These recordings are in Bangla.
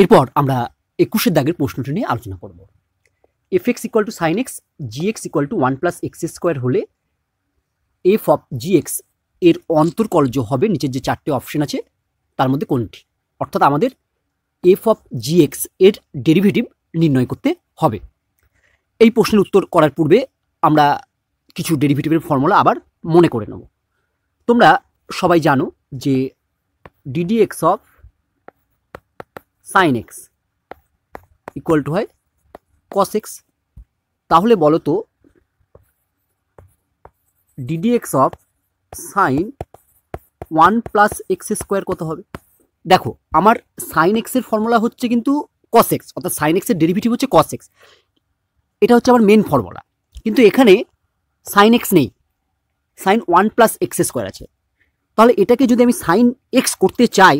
এরপর আমরা 21 দাগের প্রশ্নটি নিয়ে আলোচনা করব। F x equal to sine x g x equal to 1 plus x square হলে এফ অফ জি এক্স এর অন্তর্কলজ হবে নিচের যে চারটে অপশন আছে তার মধ্যে কোনটি? অর্থাৎ আমাদের এফ অফ জি এক্স এর ডেরিভেটিভ নির্ণয় করতে হবে। এই প্রশ্নের উত্তর করার পূর্বে আমরা কিছু ডেরিভেটিভের ফর্মুলা আবার মনে করে নেব। তোমরা সবাই জানো যে d d x of sine x equal two হয় কস এক্স। তাহলে বলো তো DD x of sign 1 plus x square কত হবে? দেখো আমার সাইন এক্সের ফর্মুলা হচ্ছে কিন্তু কস এক্স, অর্থাৎ সাইন এক্সের ডেরিভেটিভ হচ্ছে কস এক্স, এটা হচ্ছে আমার মেন ফর্মুলা। কিন্তু এখানে সাইন এক্স নেই, সাইন 1 প্লাস এক্স স্কোয়ার আছে। তাহলে এটাকে যদি আমি সাইন এক্স করতে চাই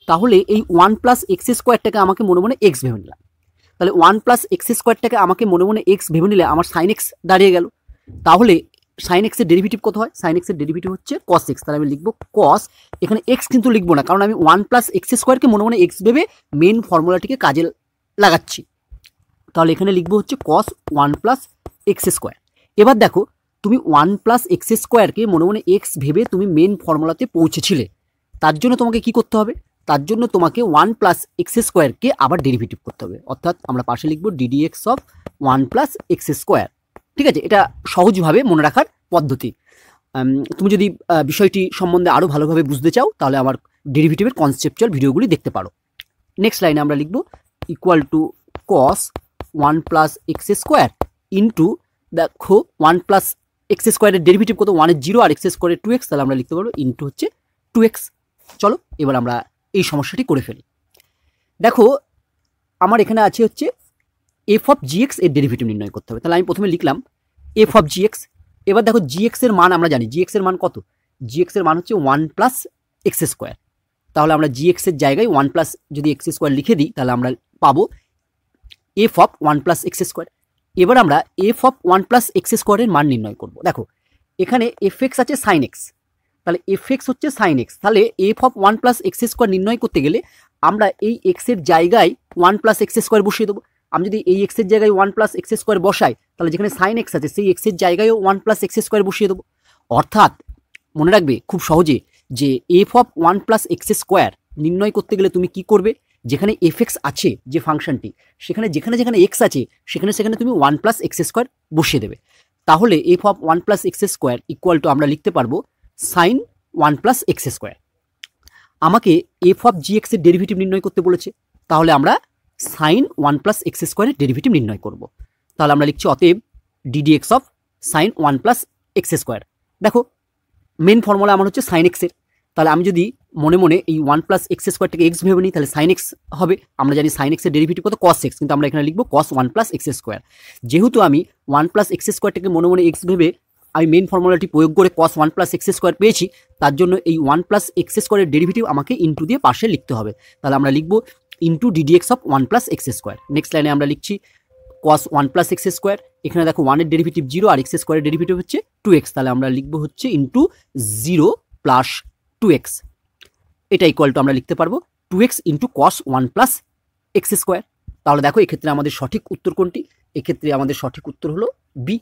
তাহলে এই 1 প্লাস এক্স স্কোয়ারটাকে আমাকে মনে মনে এক্স ভেবে নিলাম। তাহলে 1 প্লাস এক্স স্কোয়ারটাকে আমাকে মনে মনে এক্স ভেবে নিলে আমার সাইন এক্স দাঁড়িয়ে গেল। তাহলে সাইন এক্সের ডেরিভেটিভ কত হয়? সাইন এক্সের ডেরিভেটিভ হচ্ছে কস এক্স। তাহলে আমি লিখবো কস, এখানে এক্স কিন্তু লিখবো না, কারণ আমি 1 প্লাস এক্স স্কোয়ারকে মনে মনে এক্স ভেবে মেন ফর্মুলাটিকে কাজে লাগাচ্ছি। তাহলে এখানে লিখবো হচ্ছে কস 1 প্লাস এক্স স্কোয়ার। এবার দেখো তুমি 1 প্লাস এক্স স্কোয়ারকে মনে মনে এক্স ভেবে তুমি মেন ফর্মুলাতে পৌঁছেছিলে, তার জন্য তোমাকে কি করতে হবে? তার জন্য তোমাকে 1 প্লাস এক্স স্কোয়ারকে আবার ডেরিভেটিভ করতে হবে। অর্থাৎ আমরা পাশে লিখবো DD x of 1 plus x square. ঠিক আছে, এটা সহজভাবে মনে রাখার পদ্ধতি। তুমি যদি বিষয়টি সম্বন্ধে আরও ভালোভাবে বুঝতে চাও তাহলে আমার ডেরিভেটিভের কনসেপচুয়াল ভিডিওগুলি দেখতে পারো। নেক্সট লাইনে আমরা লিখবো equal to cos 1 plus x square into, দেখো 1 প্লাস এক্স স্কোয়ারের ডেরিভেটিভ কত? 1 এর 0 আর এক্স স্কোয়ারের 2x, তাহলে আমরা লিখতে পারবো ইন্টু হচ্ছে 2x। চলো এবার আমরা এই সমস্যাটি করে ফেলি। দেখো আমার এখানে আছে হচ্ছে এফ অফ জি এক্স এর ডেরিভেটিভ নির্ণয় করতে হবে। তাহলে আমি প্রথমে লিখলাম এফ অফ জি এক্স। এবার দেখো জি এক্স এর মান আমরা জানি, জি এক্স এর মান কত? জি এক্স এর মান হচ্ছে 1 প্লাস এক্স স্কোয়ার। তাহলে আমরা জি এক্স এর জায়গায় 1 প্লাস যদি এক্স স্কোয়ার লিখে দিই তাহলে আমরা পাবো F of 1 plus x square. এবার আমরা এফ অফ 1 প্লাস এক্স স্কোয়ারের মান নির্ণয় করব। দেখো এখানে এফ এক্স আছে সাইন এক্স, তাহলে এফ এক্স হচ্ছে সাইন এক্স। তাহলে F of 1 plus x square নির্ণয় করতে গেলে আমরা এই এক্সের জায়গায় 1 প্লাস এক্স স্কোয়ার বসিয়ে দেবো। আমি যদি এই এক্সের জায়গায় 1 প্লাস এক্স স্কোয়ার বসাই তাহলে যেখানে সাইন এক্স আছে সেই এক্সের জায়গায়ও 1 প্লাস এক্স স্কোয়ার বসিয়ে দেবো। অর্থাৎ মনে রাখবে খুব সহজে যে F of 1 plus x square নির্ণয় করতে গেলে তুমি কি করবে? যেখানে এফ এক্স আছে যে ফাংশনটি, সেখানে যেখানে এক্স আছে সেখানে তুমি 1 প্লাস এক্স স্কোয়ার বসিয়ে দেবে। তাহলে F of 1 plus x square equal to আমরা লিখতে পারবো সাইন 1 প্লাস এক্স স্কোয়ার। আমাকে এফ অফ জি এক্স এর ডেরিভেটিভ নির্ণয় করতে বলেছে, তাহলে আমরা সাইন 1 প্লাস এক্স স্কোয়ারের ডেরিভেটিভ নির্ণয় করব। তাহলে আমরা লিখছি অতএব DD x of sign 1 plus x square. দেখো মেন ফর্মুলা আমার হচ্ছে সাইন এক্সের, তাহলে আমি যদি মনে মনে এই 1 প্লাস এক্স স্কোয়ারটাকে এক্স ভেবে নিই তাহলে সাইন এক্স হবে। আমরা জানি সাইন এক্সের ডেরিভেটিভ কত? কস এক্স, কিন্তু আমরা এখানে লিখবো কস 1 প্লাস এক্স স্কোয়ার। যেহেতু আমি 1 প্লাস এক্স স্কোয়ারটাকে মনে মনে এক্স ভেবে আমি মেন ফর্মুলাটি প্রয়োগ করে কস 1 প্লাস এক্স স্কোয়ার পেয়েছি, তার জন্য এই 1 প্লাস এক্স স্কোয়ারের ডেরিভেটিভ আমাকে ইন্টু দিয়ে পাশে লিখতে হবে। তাহলে আমরা লিখবো into DD x of 1 plus x square. Next লাইনে আমরা লিখছি কস 1 প্লাস এক্স স্কোয়ার। এখানে দেখো 1 এর ডেরিভেটিভ 0 আর এক্স স্কোয়ারের ডেরিভেটিভ হচ্ছে 2x, তাহলে আমরা লিখবো হচ্ছে ইন্টু 0 প্লাস 2x। এটা ইকুয়াল টু আমরা লিখতে পারবো 2x into cos 1 plus x square. তাহলে দেখো এক্ষেত্রে আমাদের সঠিক উত্তর কোনটি? এক্ষেত্রে আমাদের সঠিক উত্তর হলো B,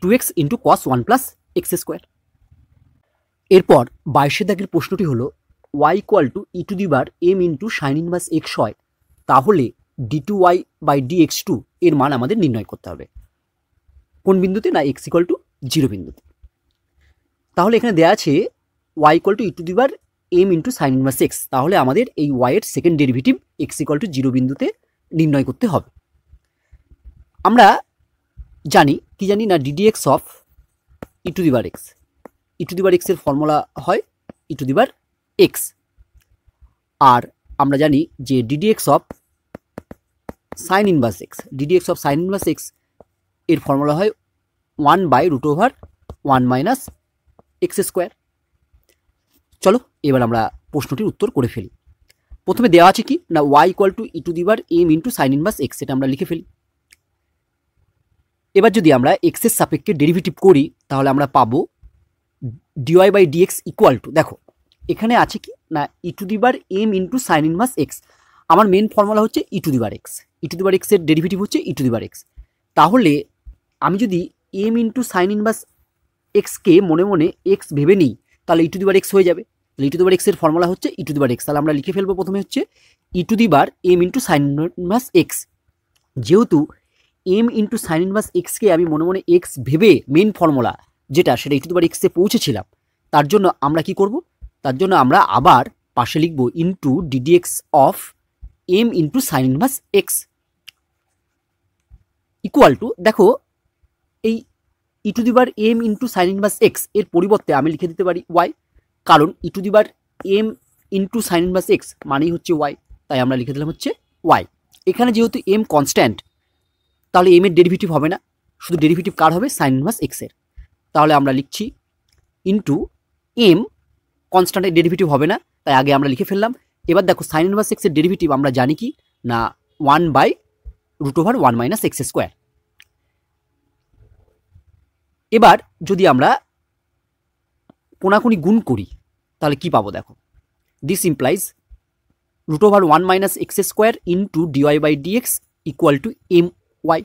2x into cos 1 plus x square. এরপর 22 দাগের প্রশ্নটি হলো y equal to e to the bar m into sine inverse x হয়, তাহলে d2y বাই dx2 এর মান আমাদের নির্ণয় করতে হবে। কোন বিন্দুতে? না x ইকুয়াল টু 0 বিন্দুতে। তাহলে এখানে দেওয়া আছে y equal to e to the bar m into sine inverse x, তাহলে আমাদের এই y এর second derivative x equal to 0 বিন্দুতে নির্ণয় করতে হবে। আমরা জানি কি জানি না DD x of E to the বার এক্স, ই টু দি বার এক্স এর ফর্মুলা হয় ই টু দি বার এক্স। আর আমরা জানি যে d d x of sine inverse x, d d x of sine inverse x এর ফর্মুলা হয় 1 by root over 1 minus x square. চলো এবার আমরা প্রশ্নটির উত্তর করে ফেলি। প্রথমে দেওয়া আছে কি না y equal to e to the bar m into sine inverse x, এটা আমরা লিখে ফেলি। এবার যদি আমরা এক্স এর সাপেক্ষে ডেরিভেটিভ করি তাহলে আমরা পাবো d y by d x equal to, দেখো এখানে আছে কি না e to the bar m into sine inverse x, আমার মেন ফর্মুলা হচ্ছে ই টু দি বার এক্স, ই টু দি বার এক্সের ডেরিভেটিভ হচ্ছে ই টু দি বার এক্স। তাহলে আমি যদি এম ইন্টু সাইন ইনভার্স এক্সকে মনে মনে এক্স ভেবে নিই, তাহলে ই টু দি বার এক্স হয়ে যাবে। তাহলে ই টু দি বার এক্সের ফর্মুলা হচ্ছে ই টু দি বার এক্স। তাহলে আমরা লিখে ফেলবো প্রথমে হচ্ছে e to the bar m into sine inverse x. যেহেতু এম ইন্টু সাইন ইনভার্স এক্সকে আমি মনে মনে এক্স ভেবে মেন ফর্মুলা যেটা সেটা ই টু দি বার এক্সে পৌঁছেছিলাম, তার জন্য আমরা কি করব, তার জন্য আমরা আবার পাশে লিখব into d d x of m into sine inverse x equal to, দেখো এই e to the bar m into sine inverse x এর পরিবর্তে আমি লিখে দিতে পারি ওয়াই, কারণ e to the bar m into sine inverse x মানেই হচ্ছে ওয়াই, তাই আমরা লিখে দিলাম হচ্ছে ওয়াই। এখানে যেহেতু এম কনস্ট্যান্ট, তাহলে এম এর ডেরিভেটিভ হবে না, শুধু ডেরিভেটিভ কার হবে, সাইন ইনভার্স এক্সের। তাহলে আমরা লিখছি ইন্টু এম কনস্ট্যান্টের ডেরিভেটিভ হবে না, তাই আগে আমরা লিখে ফেললাম। এবার দেখো সাইন ইনভার্স এক্সের ডেরিভেটিভ আমরা জানি কি না, 1/√1 মাইনাস এক্স স্কোয়ার। এবার যদি আমরা কোনাকুনি গুণ করি তাহলে কি পাবো, দেখো this implies √1 minus x square into d y by d x equal to m y.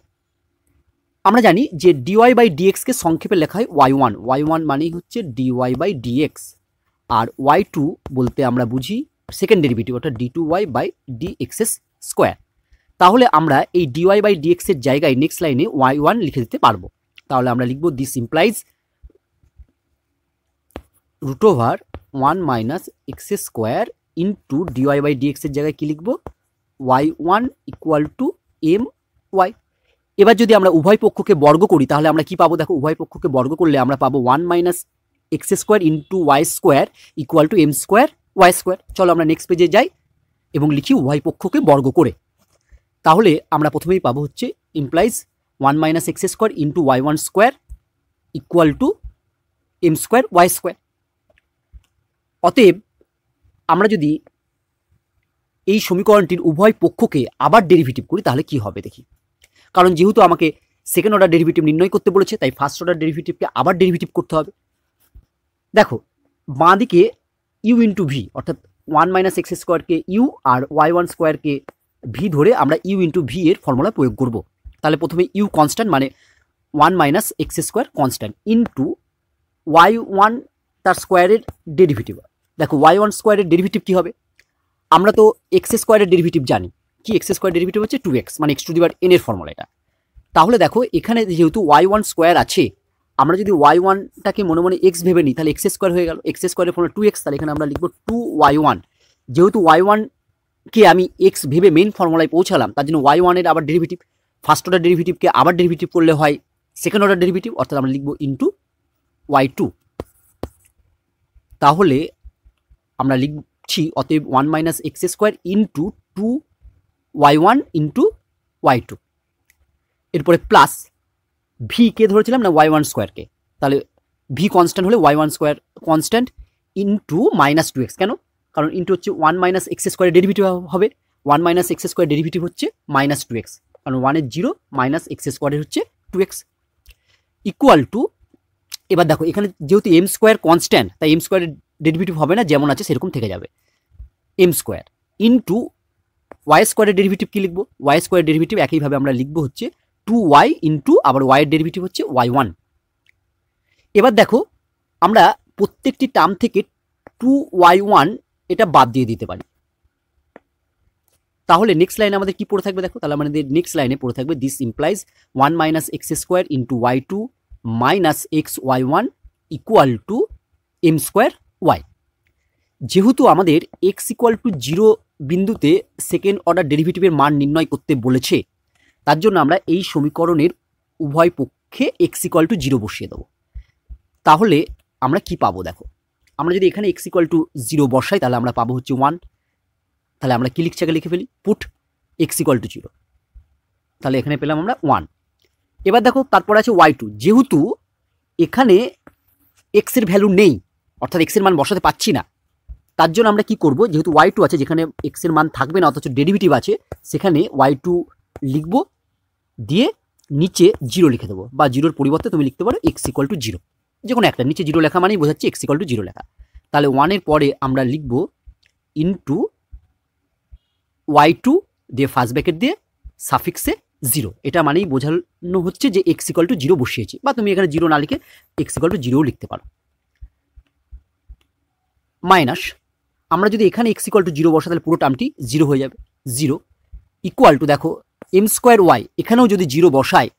আমরা জানি যে ডিওয়াই বাই ডিএক্সকে সংক্ষেপে লেখা হয় y1, y1 মানেই হচ্ছে dy by dx, R y2 বলতে আমরা বুঝি সেকেন্ড ডেরিভেটিভ অর্থাৎ d2y বাই dx স্কোয়ার। তাহলে আমরা এই ডিওয়াই বাই ডিএক্স এর জায়গায় নেক্সট লাইনে y1 লিখে দিতে পারবো। তাহলে আমরা লিখব this implies √1 minus x square into d y by d x এর জায়গায় কি লিখবো, y1 equal to m Y. এবার যদি আমরা উভয় পক্ষকে বর্গ করি তাহলে আমরা কি পাবো, দেখো উভয় পক্ষকে বর্গ করলে আমরা পাবো 1 minus x square into y square equal to m square y square. চলো আমরা নেক্সট পেজে যাই এবং লিখি উভয় পক্ষকে বর্গ করে। তাহলে আমরা প্রথমেই পাবো হচ্ছে implies 1 minus x square into y1 square equal to m square y square. অতএব আমরা যদি এই সমীকরণটির উভয় পক্ষকে আবার ডেরিভেটিভ করি তাহলে কি হবে দেখি। কারণ যেহেতু আমাকে সেকেন্ড অর্ডার ডেরিভেটিভ নির্ণয় করতে বলেছে, তাই ফার্স্ট অর্ডার ডেরিভেটিভকে আবার ডেরিভেটিভ করতে হবে। দেখো বাঁ দিকে ইউ ইন্টু ভি অর্থাৎ 1 মাইনাস এক্স স্কোয়ারকে ইউ আর y1 স্কোয়ারকে ভি ধরে আমরা ইউ ইন্টু ভি এর ফর্মুলা প্রয়োগ করব। তাহলে প্রথমে ইউ কনস্ট্যান্ট মানে 1 minus x square constant into y1 তার স্কোয়ারের ডেরিভেটিভ। দেখো y1 স্কোয়ারের ডেরিভেটিভ কী হবে, আমরা তো এক্স স্কোয়ারের ডেরিভেটিভ জানি, কি এক্স স্কোয়ার ডেরিভেটিভ হচ্ছে 2x মানে x two the power n এর ফর্মুলা এটা। তাহলে দেখো এখানে যেহেতু y1 স্কোয়ার আছে, আমরা যদি y1টাকে মনে মনে x ভেবে নিই তাহলে এক্স স্কোয়ার হয়ে গেল, এক্স স্কোয়ারের ফর্মুলা 2x, তাহলে এখানে আমরা লিখব 2y1। যেহেতু y1কে আমি x ভেবে মেইন ফর্মুলায় পৌঁছালাম, তার জন্য y1 এর আবার ডেরিভেটিভ, ফার্স্ট অর্ডার ডেরিভেটিভকে আবার ডেরিভেটিভ করলে হয় সেকেন্ড অর্ডার ডেরিভেটিভ, অর্থাৎ আমরা লিখব ইন্টু y2। তাহলে আমরা লিখছি অতএব 1 minus x square into 2y1 into y2। এরপরে প্লাস ভি কে ধরেছিলাম না y1 স্কোয়ারকে, তাহলে ভি কনস্ট্যান্ট হলে y1 square constant into minus 2x। কেন, কারণ ইন্টু হচ্ছে 1 মাইনাস এক্স স্কোয়ারের ডেরিভেটিভ হবে, 1 মাইনাস এক্স স্কোয়ার ডেরিভেটিভ হচ্ছে মাইনাস 2x, কারণ 1 এর 0 মাইনাস এক্স স্কোয়ারের হচ্ছে 2x ইকুয়াল টু। এবার দেখো এখানে যেহেতু এম স্কোয়ার কনস্ট্যান্ট, তাই এম স্কোয়ারের ডেরিভেটিভ হবে না, যেমন আছে সেরকম থেকে যাবে এম স্কোয়ার ইন্টু ওয়াই স্কোয়ারের ডেরিভেটিভ কী লিখবো, ওয়াই স্কোয়ারের ডেরিভেটিভ একইভাবে আমরা লিখবো হচ্ছে 2y ইন্টু আবার y এর ডেরিভেটিভ হচ্ছে y1। এবার দেখো আমরা প্রত্যেকটি টার্ম থেকে 2y1 এটা বাদ দিয়ে দিতে পারি। তাহলে নেক্সট লাইনে আমাদের কি পড়ে থাকবে, দেখো তাহলে আমাদের নেক্সট লাইনে পড়ে থাকবে this implies 1 minus x square into y2 minus x y1 equal to m square y. যেহেতু আমাদের এক্স ইকুয়াল টু 0 বিন্দুতে সেকেন্ড অর্ডার ডেরিভেটিভের মান নির্ণয় করতে বলেছে, তার জন্য আমরা এই সমীকরণের উভয় পক্ষে এক্স ইকুয়াল টু 0 বসিয়ে দেবো। তাহলে আমরা কি পাবো, দেখো আমরা যদি এখানে এক্স ইকুয়াল টু 0 বসাই তাহলে আমরা পাবো হচ্ছে 1। তাহলে আমরা কি লিখছি আগে লিখে ফেলি, পুট এক্স ইকুয়াল টু 0, তাহলে এখানে পেলাম আমরা 1। এবার দেখো তারপর আছে y2, যেহেতু এখানে এক্স এর ভ্যালু নেই অর্থাৎ এক্স এর মান বসাতে পাচ্ছি না, তার জন্য আমরা কি করব, যেহেতু y2 আছে যেখানে এক্স এর মান থাকবে না অথচ ডেরিভেটিভ আছে, সেখানে y2 লিখব দিয়ে নিচে 0 লিখে দেবো, বা 0-র পরিবর্তে তুমি লিখতে পারো এক্স ইকুয়াল টু 0, যে কোনো একটা, নিচে 0 লেখা মানেই বোঝাচ্ছে এক্স ইকুয়াল টু 0 লেখা। তাহলে 1 এর পরে আমরা লিখব ইন্টু y2 দিয়ে ফার্স্ট ব্র্যাকেট দিয়ে সাফিক্সে 0, এটা মানেই বোঝানো হচ্ছে যে x ইকুয়াল টু 0 বসিয়েছি, বা তুমি এখানে 0 না লিখে x ইকুয়াল টু 0ও লিখতে পারো। মাইনাস আমরা যদি এখানে x ইকুয়াল টু 0 বসা তাহলে পুরো টার্মটি 0 হয়ে যাবে, 0 ইকুয়াল টু দেখো m স্কোয়ার y, এখানেও যদি 0 বসায়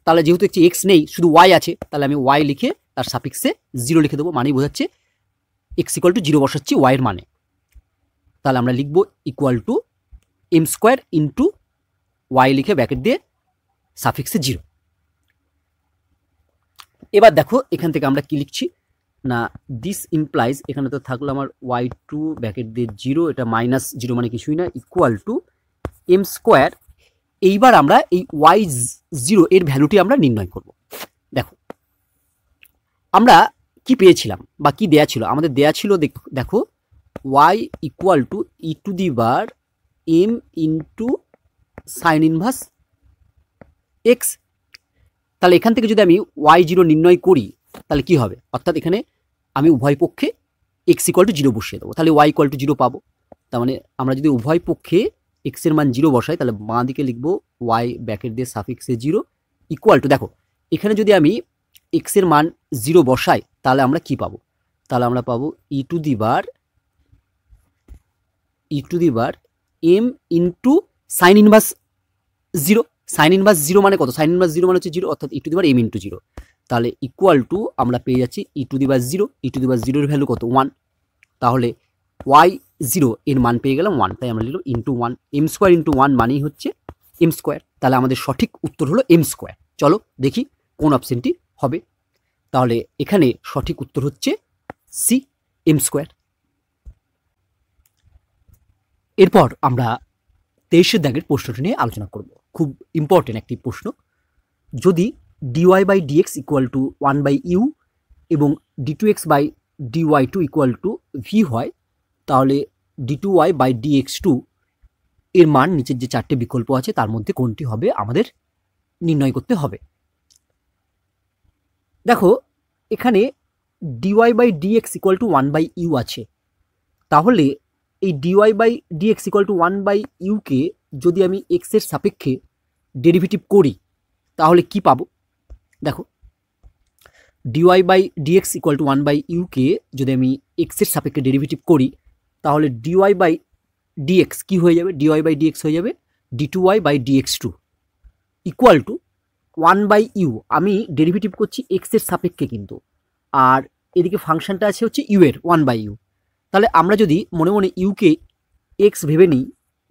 তাহলে যেহেতু একটি x নেই শুধু y আছে, তাহলে আমি y লিখে তার সাফিক্সে 0 লিখে দেবো, মানেই বোঝাচ্ছে x ইকুয়াল টু 0 বসাচ্ছি y এর মানে। তাহলে আমরা লিখবো equal two m square into y লিখে ব্র্যাকেট দিয়ে সাফিক্সে 0। এবার দেখো এখান থেকে আমরা কি লিখছি না, দিস ইমপ্লাইজ, এখানে তো থাকলো আমার y2 ব্র্যাকেট দিয়ে 0, এটা মাইনাস 0 মানে কিছুই না, ইকুয়াল টু m স্কোয়ার। এইবার আমরা এই y0 এর ভ্যালুটি আমরা নির্ণয় করব। দেখো আমরা কি পেয়েছিলাম বা কি দেয়া ছিল, আমাদের দেয়া ছিল দেখো y equal to e to the বার m into sine inverse x। তাহলে এখান থেকে যদি আমি y0 নির্ণয় করি তাহলে কি হবে, অর্থাৎ এখানে আমি উভয় পক্ষে x ইকুয়াল টু 0 বসিয়ে দেবো, তাহলে y ইকুয়াল টু 0 পাবো। তার মানে আমরা যদি উভয় পক্ষে x এর মান 0 বসাই তাহলে বাঁ দিকে লিখবো y ব্র্যাকেট দিয়ে সাফিক্সে 0 ইকুয়াল টু, দেখো এখানে যদি আমি x এর মান 0 বসাই তাহলে আমরা কি পাবো, তাহলে আমরা পাবো ই টু দি বার m into sine inverse 0। Sine inverse 0 মানে কত, সাইন ইনভার্স 0 মানে হচ্ছে 0, অর্থাৎ ই টু দি বার m ইন্টু 0। তাহলে ইকুয়াল টু আমরা পেয়ে যাচ্ছি ই to the bar 0, E to the বার 0 এর ভ্যালু কত 1, তাহলে y0 এর মান পেয়ে গেলাম 1, তাই আমরা লিখলাম ইন্টু 1, m স্কোয়ার ইন্টু 1 মানেই হচ্ছে m স্কোয়ার। তাহলে আমাদের সঠিক উত্তর হলো m স্কোয়ার। চলো দেখি কোন অপশনটি হবে, তাহলে এখানে সঠিক উত্তর হচ্ছে সি, m স্কোয়ার। এরপর আমরা 23 দাগের প্রশ্নটি নিয়ে আলোচনা করব, খুব ইম্পর্টেন্ট একটি প্রশ্ন। যদি dy by dx equal to 1 by u এবং d2x by dy2 equal to V হয়, তাহলে d2y বাই dx2 এর মান নিচের যে চারটে বিকল্প আছে তার মধ্যে কোনটি হবে আমাদের নির্ণয় করতে হবে। দেখো এখানে dy by dx equal to 1 by u আছে, তাহলে এই dy by dx equal to 1 by ইউকে যদি আমি x এর সাপেক্ষে ডেরিভেটিভ করি তাহলে কি পাবো, দেখো dy by dx equal to 1 by ইউকে যদি আমি x এর সাপেক্ষে ডেরিভেটিভ করি তাহলে dy বাই dx কি হয়ে যাবে, dy বাই dx হয়ে যাবে d2y by dx2 equal to 1 by u. আমি ডেরিভেটিভ করছি x এর সাপেক্ষে কিন্তু, আর এদিকে ফাংশনটা আছে হচ্ছে ইউ এর 1 বাই ইউ। তাহলে আমরা যদি মনে মনে ইউকে x ভেবে নিই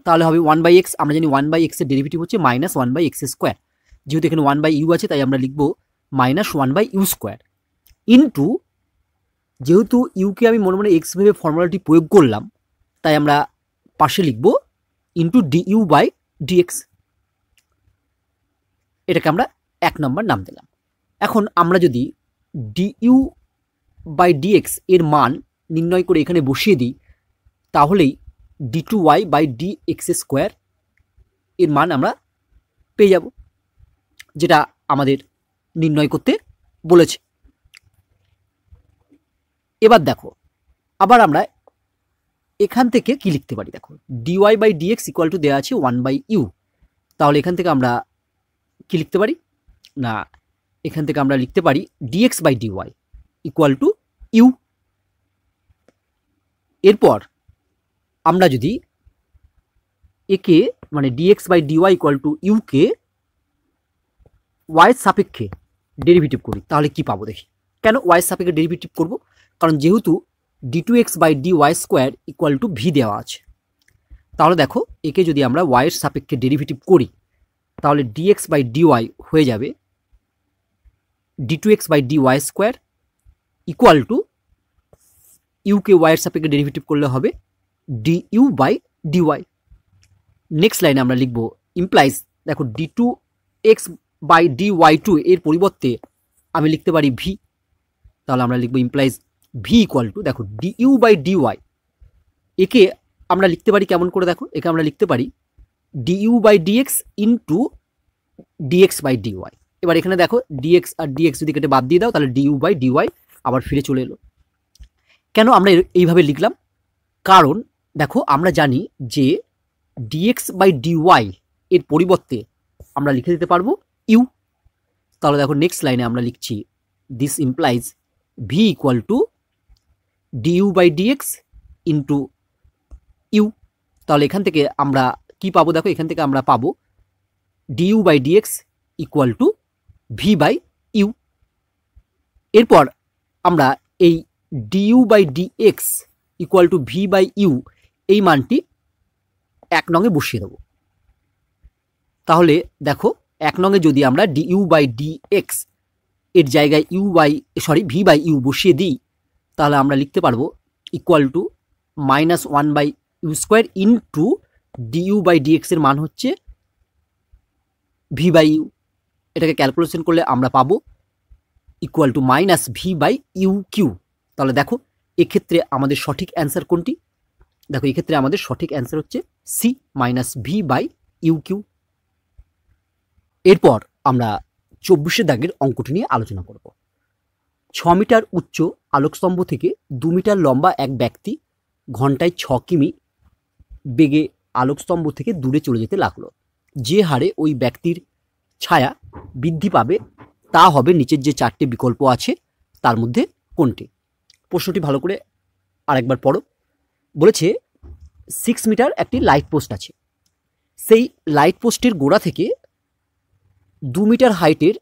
তাহলে হবে 1 বাই এক্স, আমরা জানি 1 বাই এক্স এর ডেরিভেটিভ হচ্ছে মাইনাস 1 বাই এক্স স্কোয়ার, যেহেতু এখানে 1 বাই ইউ আছে তাই আমরা লিখবো minus 1 by u square into, যেহেতু ইউকে আমি মনে মনে এক্স ভেবে ফর্মুলাটি প্রয়োগ করলাম তাই আমরা পাশে লিখবো ইন্টু ডিইউ বাই ডিএক্স, এটাকে আমরা 1 নম্বর নাম দিলাম। এখন আমরা যদি ডিইউ বাই ডিএক্স এর মান নির্ণয় করে এখানে বসিয়ে দিই তাহলেই d2y বাই dx স্কোয়ার এর মান আমরা পেয়ে যাব, যেটা আমাদের নির্ণয় করতে বলেছে। এবার দেখো আবার আমরা এখান থেকে কি লিখতে পারি, দেখো dy by dx equal to দেওয়া আছে 1 বাই ইউ, তাহলে এখান থেকে আমরা কি লিখতে পারি না, এখান থেকে আমরা লিখতে পারি dx by dy equal to u. এরপর আমরা যদি একে মানে dx by dy equal to ইউকে y এর সাপেক্ষে ডেরিভেটিভ করি তাহলে কি পাবো দেখি। কেন y এর সাপেক্ষে ডেরিভেটিভ করব, কারণ যেহেতু d2x by dy square equal to v দেওয়া আছে, তাহলে দেখো একে যদি আমরা y এর সাপেক্ষে ডেরিভেটিভ করি তাহলে dx বাই dy হয়ে যাবে d2x by dy square equal to ইউকে y এর সাপেক্ষে ডেরিভেটিভ করলে হবে du বাই dy। নেক্সট লাইনে আমরা লিখবো ইমপ্লাইজ, দেখো d2x বাই dy2 এর পরিবর্তে আমি লিখতে পারি ভি, তাহলে আমরা লিখবো ইমপ্লাইজ ভি ইকুয়াল টু, দেখো ডিইউ বাই ডিওয়াই একে আমরা লিখতে পারি কেমন করে, দেখো একে আমরা লিখতে পারি d u by d x into d x by d y. এবার এখানে দেখো ডিএক্স আর ডিএক্স যদি কেটে বাদ দিয়ে দাও তাহলে ডিইউ বাই ডিওয়াই আবার ফিরে চলে এলো। কেন আমরা এইভাবে লিখলাম, কারণ দেখো আমরা জানি যে ডিএক্স বাই ডিওয়াই এর পরিবর্তে আমরা লিখে দিতে পারবো ইউ। তাহলে দেখো নেক্সট লাইনে আমরা লিখছি this implies v equal to d u by d x into u. তাহলে এখান থেকে আমরা কি পাবো, দেখো এখান থেকে আমরা পাবো d u by d x equal to v by u. এরপর আমরা এই d u by d x equal to v by u এই মানটি 1 নঙে বসিয়ে দেবো। তাহলে দেখো 1 নঙে যদি আমরা ডিইউ বাই ডিএক্স এর জায়গায় ভি বাই ইউ বসিয়ে দিই, তাহলে আমরা লিখতে পারবো equal to -1 by u square into d u by d x এর মান হচ্ছে ভি বাই ইউ। এটাকে ক্যালকুলেশন করলে আমরা পাবো equal to minus v by u q. তাহলে দেখো এক্ষেত্রে আমাদের সঠিক অ্যান্সার কোনটি, দেখো এক্ষেত্রে আমাদের সঠিক অ্যান্সার হচ্ছে C, minus v by u q. এরপর আমরা 24 দাগের অঙ্কটি নিয়ে আলোচনা করব। 6 মিটার উচ্চ আলোকস্তম্ভ থেকে 2 মিটার লম্বা এক ব্যক্তি ঘন্টায় 6 কিমি বেগে আলোকস্তম্ভ থেকে দূরে চলে যেতে লাগলো। যে হারে ওই ব্যক্তির ছায়া বৃদ্ধি পাবে তা হবে নিচের যে 4টে বিকল্প আছে তার মধ্যে কোনটি। প্রশ্নটি ভালো করে আরেকবার পড়ো। বলেছে 6 মিটার একটি লাইট পোস্ট আছে, সেই লাইট পোস্টের গোড়া থেকে 2 মিটার হাইটের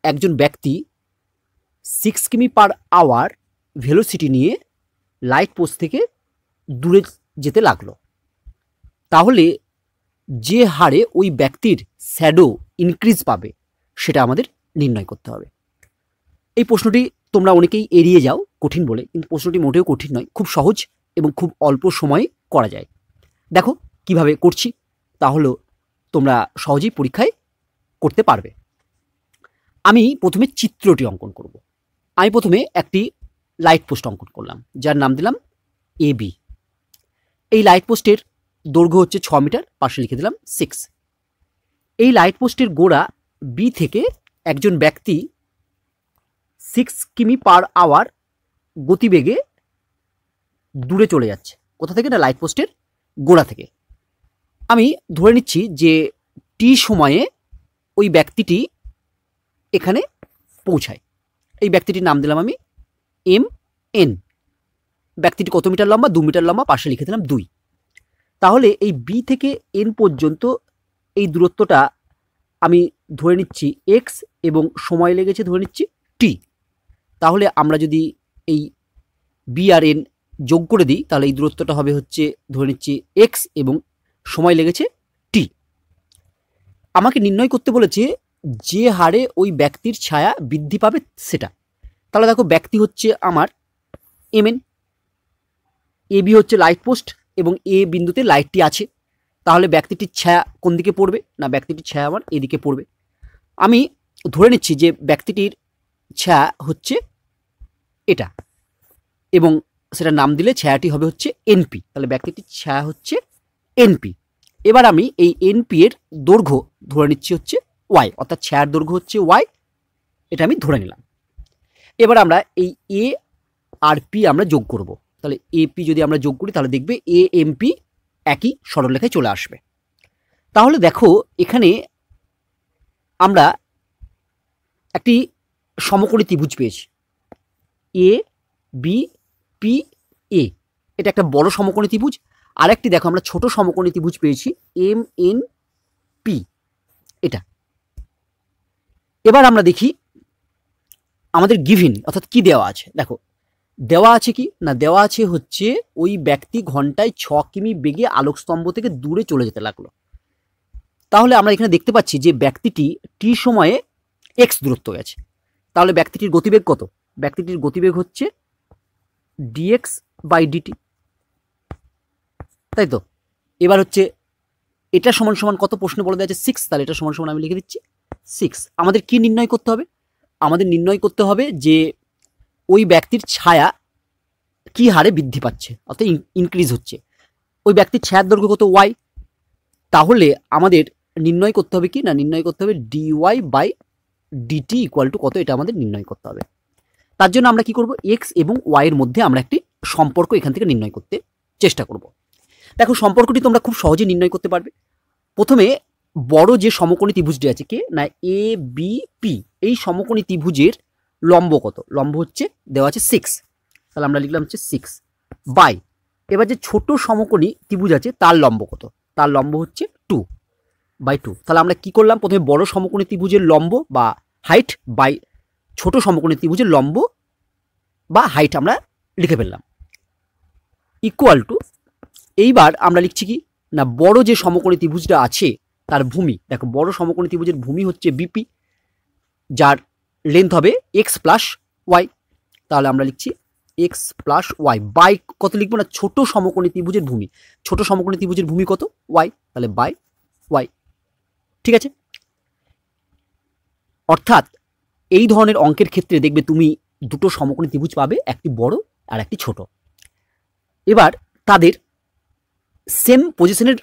একজন ব্যক্তি 6 কিমি পার আওয়ার ভেলোসিটি নিয়ে লাইট পোস্ট থেকে দূরে যেতে লাগলো। তাহলে যে হারে ওই ব্যক্তির শ্যাডো ইনক্রিজ পাবে সেটা আমাদের নির্ণয় করতে হবে। এই প্রশ্নটি তোমরা অনেকেই এড়িয়ে যাও কঠিন বলে, কিন্তু প্রশ্নটি মোটেও কঠিন নয়, খুব সহজ এবং খুব অল্প সময়ে করা যায়। দেখো কিভাবে করছি, তাহলে তোমরা সহজেই পরীক্ষায় করতে পারবে। আমি প্রথমে চিত্রটি অঙ্কন করব। আমি প্রথমে একটি লাইট পোস্ট অঙ্কন করলাম, যার নাম দিলাম এ বি। এই লাইট পোস্টের দৈর্ঘ্য হচ্ছে 6 মিটার, পাশে লিখে দিলাম 6। এই লাইট পোস্টের গোড়া বি থেকে একজন ব্যক্তি 6 কিমি পার আওয়ার গতিবেগে দূরে চলে যাচ্ছে। কোথা থেকে? না, লাইট পোস্টের গোড়া থেকে। আমি ধরে নিচ্ছি যে টি সময়ে ওই ব্যক্তিটি এখানে পৌঁছায়। এই ব্যক্তিটির নাম দিলাম আমি এম এন। ব্যক্তিটি কত মিটার লম্বা? 2 মিটার লম্বা, পাশে লিখে দিলাম 2। তাহলে এই বি থেকে এন পর্যন্ত এই দূরত্বটা আমি ধরে নিচ্ছি এক্স এবং সময় লেগেছে ধরে নিচ্ছি টি। তাহলে আমরা যদি এই বি আর এন যোগ করে দিই তাহলে এই দূরত্বটা হবে হচ্ছে ধরে নিচ্ছি এক্স এবং সময় লেগেছে টি। আমাকে নির্ণয় করতে বলেছে যে হারে ওই ব্যক্তির ছায়া বৃদ্ধি পাবে সেটা। তাহলে দেখো ব্যক্তি হচ্ছে আমার এম এন, এ বি হচ্ছে লাইট পোস্ট এবং এ বিন্দুতে লাইটটি আছে। তাহলে ব্যক্তিটির ছায়া কোন দিকে পড়বে? না, ব্যক্তিটির ছায়া আমার এদিকে পড়বে। আমি ধরে নিচ্ছি যে ব্যক্তিটির ছায়া হচ্ছে এটা এবং সেটার নাম দিলে ছায়াটি হবে হচ্ছে এনপি। তাহলে ব্যক্তিটির ছায়া হচ্ছে এনপি। এবার আমি এই এনপি এর দৈর্ঘ্য ধরে নিচ্ছি হচ্ছে ওয়াই, অর্থাৎ ছায়ার দৈর্ঘ্য হচ্ছে ওয়াই, এটা আমি ধরে নিলাম। এবার আমরা এই এ আর পি আমরা যোগ করব। তাহলে এপি যদি আমরা যোগ করি তাহলে দেখবে এ এমপি একই সরলরেখায় চলে আসবে। তাহলে দেখো এখানে আমরা একটি সমকোণী ত্রিভুজ পেয়েছি এ বি পি এ, এটা একটা বড় সমকোণী ত্রিভুজ। আর একটি দেখো আমরা ছোট সমকোণী ত্রিভুজ পেয়েছি এম এন পি, এটা। এবার আমরা দেখি আমাদের গিভিন অর্থাৎ কি দেওয়া আছে। দেখো দেওয়া আছে কি না, দেওয়া আছে হচ্ছে ওই ব্যক্তি ঘন্টায় 6 কিমি বেগে আলোকস্তম্ভ থেকে দূরে চলে যেতে লাগলো। তাহলে আমরা এখানে দেখতে পাচ্ছি যে ব্যক্তিটি টি সময়ে এক্স দূরত্ব গেছে। তাহলে ব্যক্তিটির গতিবেগ কত? ব্যক্তিটির গতিবেগ হচ্ছে ডিএক্স বাই ডিটি, তাই তো। এবার হচ্ছে এটা সমান সমান কত? প্রশ্ন বলে দেওয়া আছে 6, তাহলে এটা সমান সমান আমি লিখে দিচ্ছি 6। আমাদের কি নির্ণয় করতে হবে? আমাদের নির্ণয় করতে হবে যে ওই ব্যক্তির ছায়া কি হারে বৃদ্ধি পাচ্ছে অর্থাৎ ইনক্রিজ হচ্ছে। ওই ব্যক্তির ছায়ার দৈর্ঘ্য কত? ওয়াই। তাহলে আমাদের নির্ণয় করতে হবে কি না, নির্ণয় করতে হবে d y by d t equal to কত, এটা আমাদের নির্ণয় করতে হবে। তার জন্য আমরা কি করব? এক্স এবং ওয়াই এর মধ্যে আমরা একটি সম্পর্ক এখান থেকে নির্ণয় করতে চেষ্টা করব। দেখো সম্পর্কটি তোমরা খুব সহজে নির্ণয় করতে পারবে। প্রথমে বড় যে সমকোণী ত্রিভুজটি আছে কে না এ বি পি, এই সমকোণী ত্রিভুজের লম্ব কত? লম্ব হচ্ছে দেওয়া আছে 6, তাহলে আমরা লিখলাম হচ্ছে 6 বাই, এবার যে ছোট সমকোণী ত্রিভুজ আছে তার লম্ব কত? তার লম্ব হচ্ছে 2/2। তাহলে আমরা কি করলাম? প্রথমে বড় সমকোণী ত্রিভুজের লম্ব বা হাইট বাই ছোট সমকোণী ত্রিভুজের লম্ব বা হাইট আমরা লিখে ফেললাম ইকুয়াল টু, এইবার আমরা লিখছি কি না বড় যে সমকোণী ত্রিভুজটা আছে তার ভূমি, দেখো বড় সমকোণী ত্রিভুজের ভূমি হচ্ছে বিপি, যার লেন্থ হবে এক্স প্লাস ওয়াই, তাহলে আমরা লিখছি এক্স প্লাস ওয়াই বাই কত লিখবো না ছোট সমকোণী ত্রিভুজের ভূমি, ছোট সমকোণী ত্রিভুজের ভূমি কত? ওয়াই, তাহলে বাই ওয়াই। ঠিক আছে, অর্থাৎ এই ধরনের অঙ্কের ক্ষেত্রে দেখবে তুমি দুটো সমকোণী ত্রিভুজ পাবে, একটি বড় আর একটি ছোট। এবার তাদের সেম পজিশনের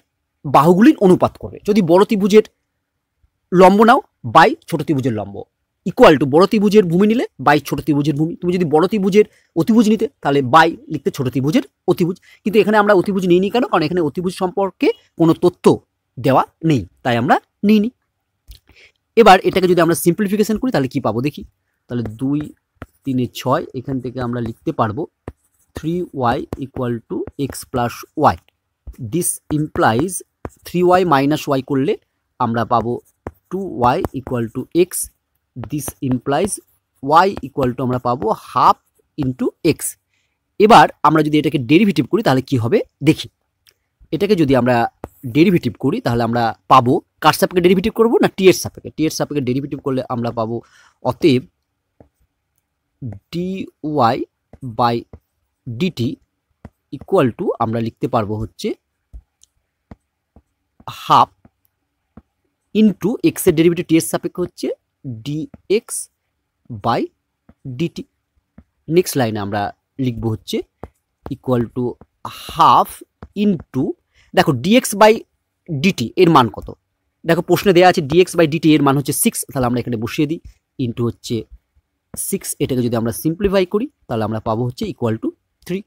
বাহুগুলির অনুপাত করবে। যদি বড় ত্রিভুজের লম্ব নাও বাই ছোট ত্রিভুজের লম্ব ইকুয়াল টু বড় ত্রিভুজের ভূমি নিলে বাই ছোট ত্রিভুজের ভূমি। তুমি যদি বড় ত্রিভুজের অতিভুজ নিতে তাহলে বাই লিখতে ছোট ত্রিভুজের অতিভুজ। কিন্তু এখানে আমরা অতিভুজ নিইনি কেন? কারণ এখানে অতিভুজ সম্পর্কে কোনো তথ্য দেওয়া নেই, তাই আমরা নিইনি। এবার এটাকে যদি আমরা সিম্পলিফিকেশন করি তাহলে কি পাবো দেখি। তাহলে 2 3 6, এখান থেকে আমরা লিখতে পারবো 3y equal to x plus y. This implies 3y minus y করলে আমরা পাবো 2y equal to x. This implies y equal to আমরা পাবো হাফ ইন্টু এক্স। এবার আমরা যদি এটাকে ডেরিভেটিভ করি তাহলে কি হবে দেখি। এটাকে যদি আমরা ডেরিভেটিভ করি তাহলে আমরা পাবো, কার সাপেক্ষে ডেরিভেটিভ করবো না টি এর সাপেক্ষে। টি এর সাপেক্ষে ডেরিভেটিভ করলে আমরা পাবো অতএব dy by d t equal to আমরা লিখতে পারবো হচ্ছে হাফ ইন্টু এক্স এর ডেরিভেটিভ টি এর সাপেক্ষে হচ্ছে dx বাই ডিটি। নেক্সট লাইনে আমরা লিখবো হচ্ছে ইকুয়াল টু হাফ ইন্টু, দেখো dx বাই ডিটি এর মান কত? দেখো প্রশ্নে দেওয়া আছে dx বাই ডিটি এর মান হচ্ছে 6, তাহলে আমরা এখানে বসিয়ে দিই ইন্টু হচ্ছে 6। এটাকে যদি আমরা সিম্পলিফাই করি তাহলে আমরা পাবো হচ্ছে ইকুয়াল টু 3।